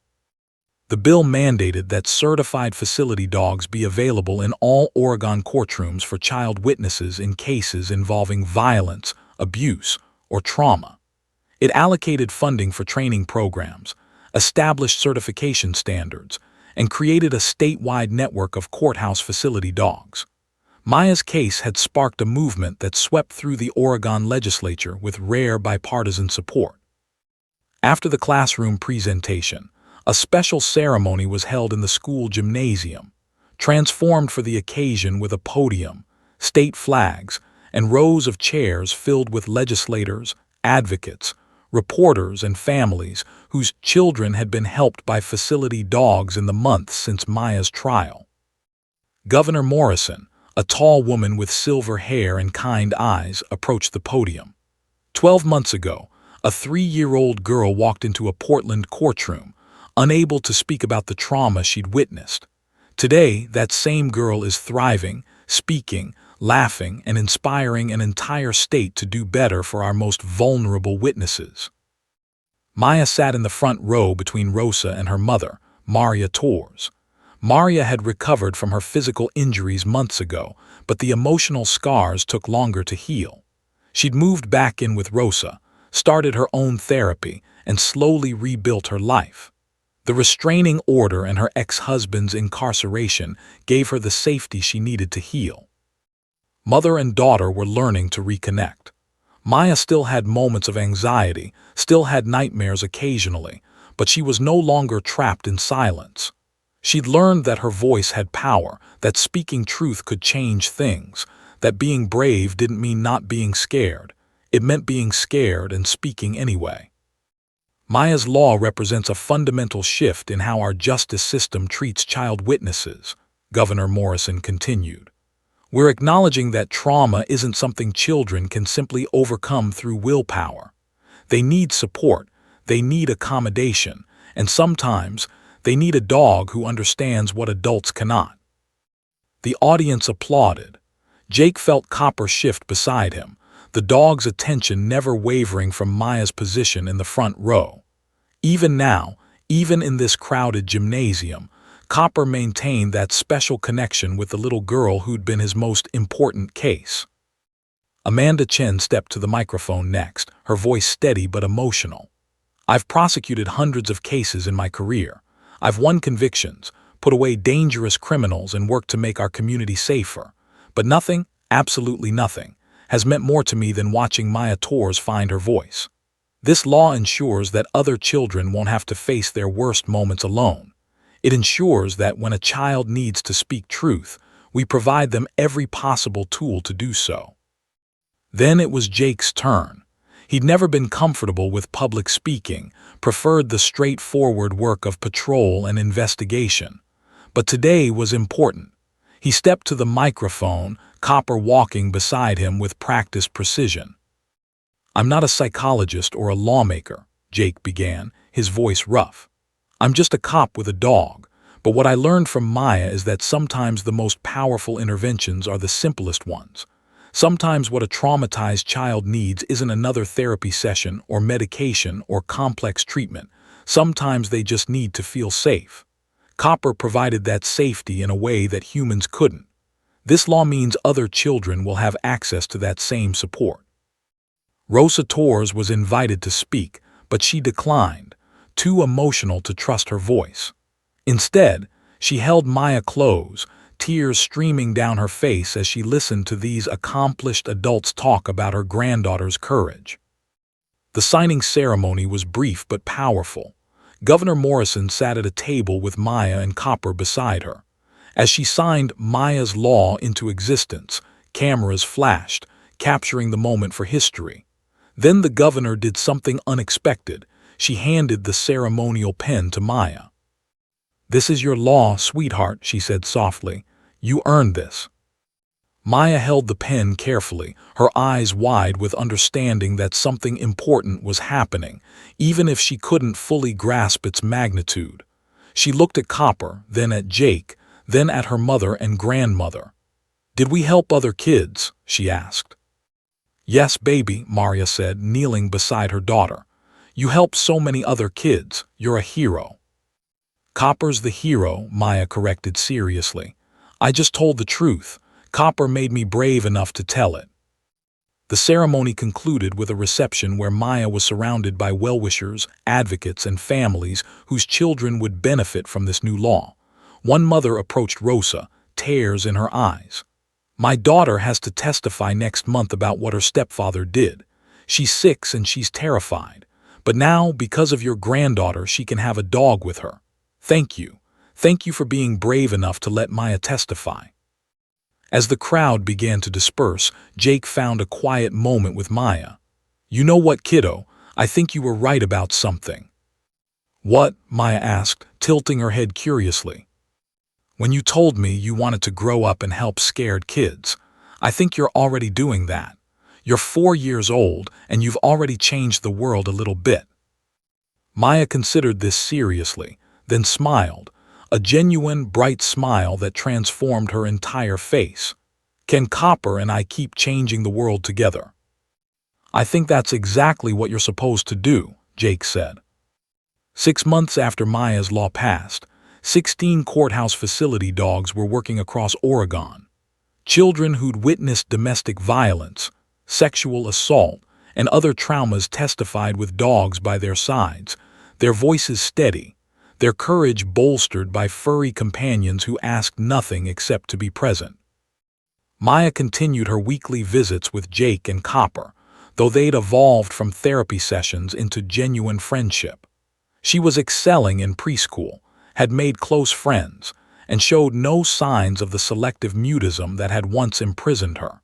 S1: The bill mandated that certified facility dogs be available in all Oregon courtrooms for child witnesses in cases involving violence, abuse, or trauma. It allocated funding for training programs, established certification standards, and created a statewide network of courthouse facility dogs. Maya's case had sparked a movement that swept through the Oregon legislature with rare bipartisan support. After the classroom presentation, a special ceremony was held in the school gymnasium, transformed for the occasion with a podium, state flags, and rows of chairs filled with legislators, advocates, reporters, and families whose children had been helped by facility dogs in the months since Maya's trial. Governor Morrison, a tall woman with silver hair and kind eyes, approached the podium. 12 months ago, a 3-year-old girl walked into a Portland courtroom, unable to speak about the trauma she'd witnessed. Today, that same girl is thriving, speaking, laughing, and inspiring an entire state to do better for our most vulnerable witnesses. Maya sat in the front row between Rosa and her mother, Maria Torres. Maria had recovered from her physical injuries months ago, but the emotional scars took longer to heal. She'd moved back in with Rosa, started her own therapy, and slowly rebuilt her life. The restraining order and her ex-husband's incarceration gave her the safety she needed to heal. Mother and daughter were learning to reconnect. Maya still had moments of anxiety, still had nightmares occasionally, but she was no longer trapped in silence. She'd learned that her voice had power, that speaking truth could change things, that being brave didn't mean not being scared. It meant being scared and speaking anyway. Maya's Law represents a fundamental shift in how our justice system treats child witnesses, Governor Morrison continued. We're acknowledging that trauma isn't something children can simply overcome through willpower. They need support, they need accommodation, and sometimes they need a dog who understands what adults cannot. The audience applauded. Jake felt Copper shift beside him, the dog's attention never wavering from Maya's position in the front row. Even now, even in this crowded gymnasium, Copper maintained that special connection with the little girl who'd been his most important case. Amanda Chen stepped to the microphone next, her voice steady but emotional. I've prosecuted hundreds of cases in my career. I've won convictions, put away dangerous criminals, and worked to make our community safer. But nothing, absolutely nothing, has meant more to me than watching Maya Torres find her voice. This law ensures that other children won't have to face their worst moments alone. It ensures that when a child needs to speak truth, we provide them every possible tool to do so. Then it was Jake's turn. He'd never been comfortable with public speaking, preferred the straightforward work of patrol and investigation. But today was important. He stepped to the microphone, Copper walking beside him with practiced precision. I'm not a psychologist or a lawmaker, Jake began, his voice rough. I'm just a cop with a dog, but what I learned from Maya is that sometimes the most powerful interventions are the simplest ones. Sometimes what a traumatized child needs isn't another therapy session or medication or complex treatment. Sometimes they just need to feel safe. Copper provided that safety in a way that humans couldn't. This law means other children will have access to that same support. Rosa Torres was invited to speak, but she declined, too emotional to trust her voice. Instead, she held Maya close, tears streaming down her face as she listened to these accomplished adults talk about her granddaughter's courage. The signing ceremony was brief but powerful. Governor Morrison sat at a table with Maya and Copper beside her. As she signed Maya's Law into existence, cameras flashed, capturing the moment for history. Then the governor did something unexpected. She handed the ceremonial pen to Maya. "This is your law, sweetheart," she said softly. "You earned this." Maya held the pen carefully, her eyes wide with understanding that something important was happening, even if she couldn't fully grasp its magnitude. She looked at Copper, then at Jake, then at her mother and grandmother. "Did we help other kids?" she asked. "Yes, baby," Maria said, kneeling beside her daughter. "You helped so many other kids. You're a hero." "Copper's the hero," Maya corrected seriously. "I just told the truth. Copper made me brave enough to tell it." The ceremony concluded with a reception where Maya was surrounded by well-wishers, advocates, and families whose children would benefit from this new law. One mother approached Rosa, tears in her eyes. "My daughter has to testify next month about what her stepfather did. She's 6 and she's terrified. But now, because of your granddaughter, she can have a dog with her. Thank you. Thank you for being brave enough to let Maya testify." As the crowd began to disperse, Jake found a quiet moment with Maya. "You know what, kiddo? I think you were right about something." "What?" Maya asked, tilting her head curiously. "When you told me you wanted to grow up and help scared kids. I think you're already doing that. You're 4 years old, and you've already changed the world a little bit." Maya considered this seriously, then smiled, a genuine, bright smile that transformed her entire face. "Can Copper and I keep changing the world together?" "I think that's exactly what you're supposed to do," Jake said. 6 months after Maya's law passed, 16 courthouse facility dogs were working across Oregon. Children who'd witnessed domestic violence, sexual assault, and other traumas testified with dogs by their sides, their voices steady, their courage bolstered by furry companions who asked nothing except to be present. Maya continued her weekly visits with Jake and Copper, though they'd evolved from therapy sessions into genuine friendship. She was excelling in preschool, had made close friends, and showed no signs of the selective mutism that had once imprisoned her.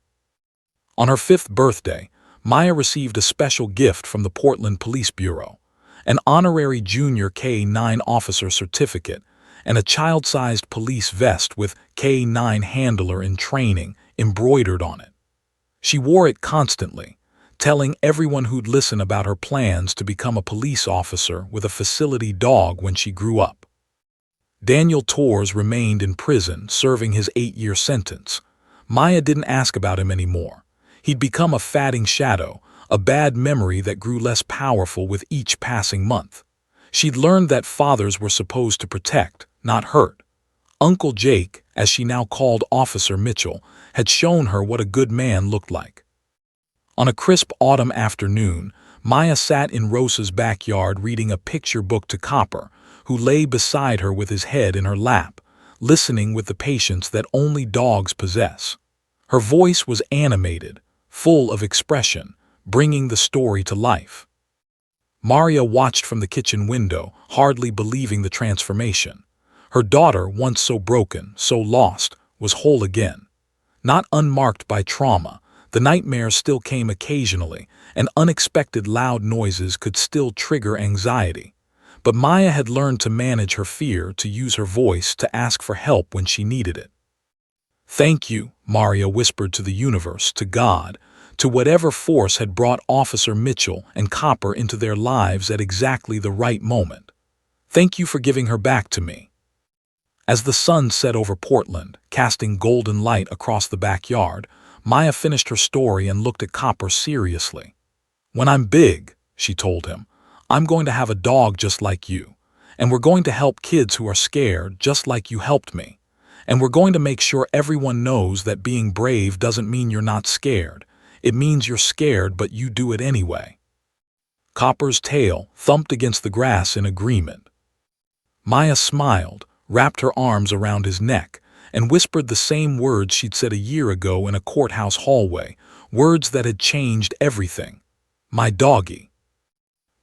S1: On her 5th birthday, Maya received a special gift from the Portland Police Bureau, an honorary junior K-9 officer certificate, and a child-sized police vest with K-9 handler in training embroidered on it. She wore it constantly, telling everyone who'd listen about her plans to become a police officer with a facility dog when she grew up. Daniel Torres remained in prison, serving his 8-year sentence. Maya didn't ask about him anymore. He'd become a fatting shadow, a bad memory that grew less powerful with each passing month. She'd learned that fathers were supposed to protect, not hurt. Uncle Jake, as she now called Officer Mitchell, had shown her what a good man looked like. On a crisp autumn afternoon, Maya sat in Rosa's backyard reading a picture book to Copper, who lay beside her with his head in her lap, listening with the patience that only dogs possess. Her voice was animated, full of expression, bringing the story to life. Maria watched from the kitchen window, hardly believing the transformation. Her daughter, once so broken, so lost, was whole again. Not unmarked by trauma, the nightmares still came occasionally, and unexpected loud noises could still trigger anxiety. But Maya had learned to manage her fear, to use her voice, to ask for help when she needed it. "Thank you," Maria whispered to the universe, to God, to whatever force had brought Officer Mitchell and Copper into their lives at exactly the right moment. "Thank you for giving her back to me." As the sun set over Portland, casting golden light across the backyard, Maya finished her story and looked at Copper seriously. "When I'm big," she told him, "I'm going to have a dog just like you, and we're going to help kids who are scared just like you helped me, and we're going to make sure everyone knows that being brave doesn't mean you're not scared. It means you're scared, but you do it anyway." Copper's tail thumped against the grass in agreement. Maya smiled, wrapped her arms around his neck, and whispered the same words she'd said a year ago in a courthouse hallway, words that had changed everything. "My doggy."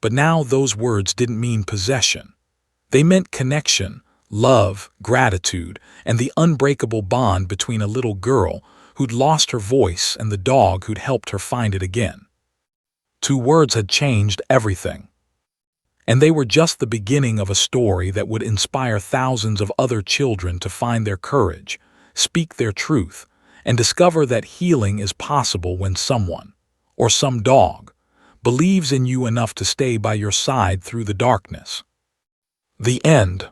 S1: But now those words didn't mean possession. They meant connection, love, gratitude, and the unbreakable bond between a little girl who'd lost her voice and the dog who'd helped her find it again. 2 words had changed everything. And they were just the beginning of a story that would inspire thousands of other children to find their courage, speak their truth, and discover that healing is possible when someone, or some dog, believes in you enough to stay by your side through the darkness. The end.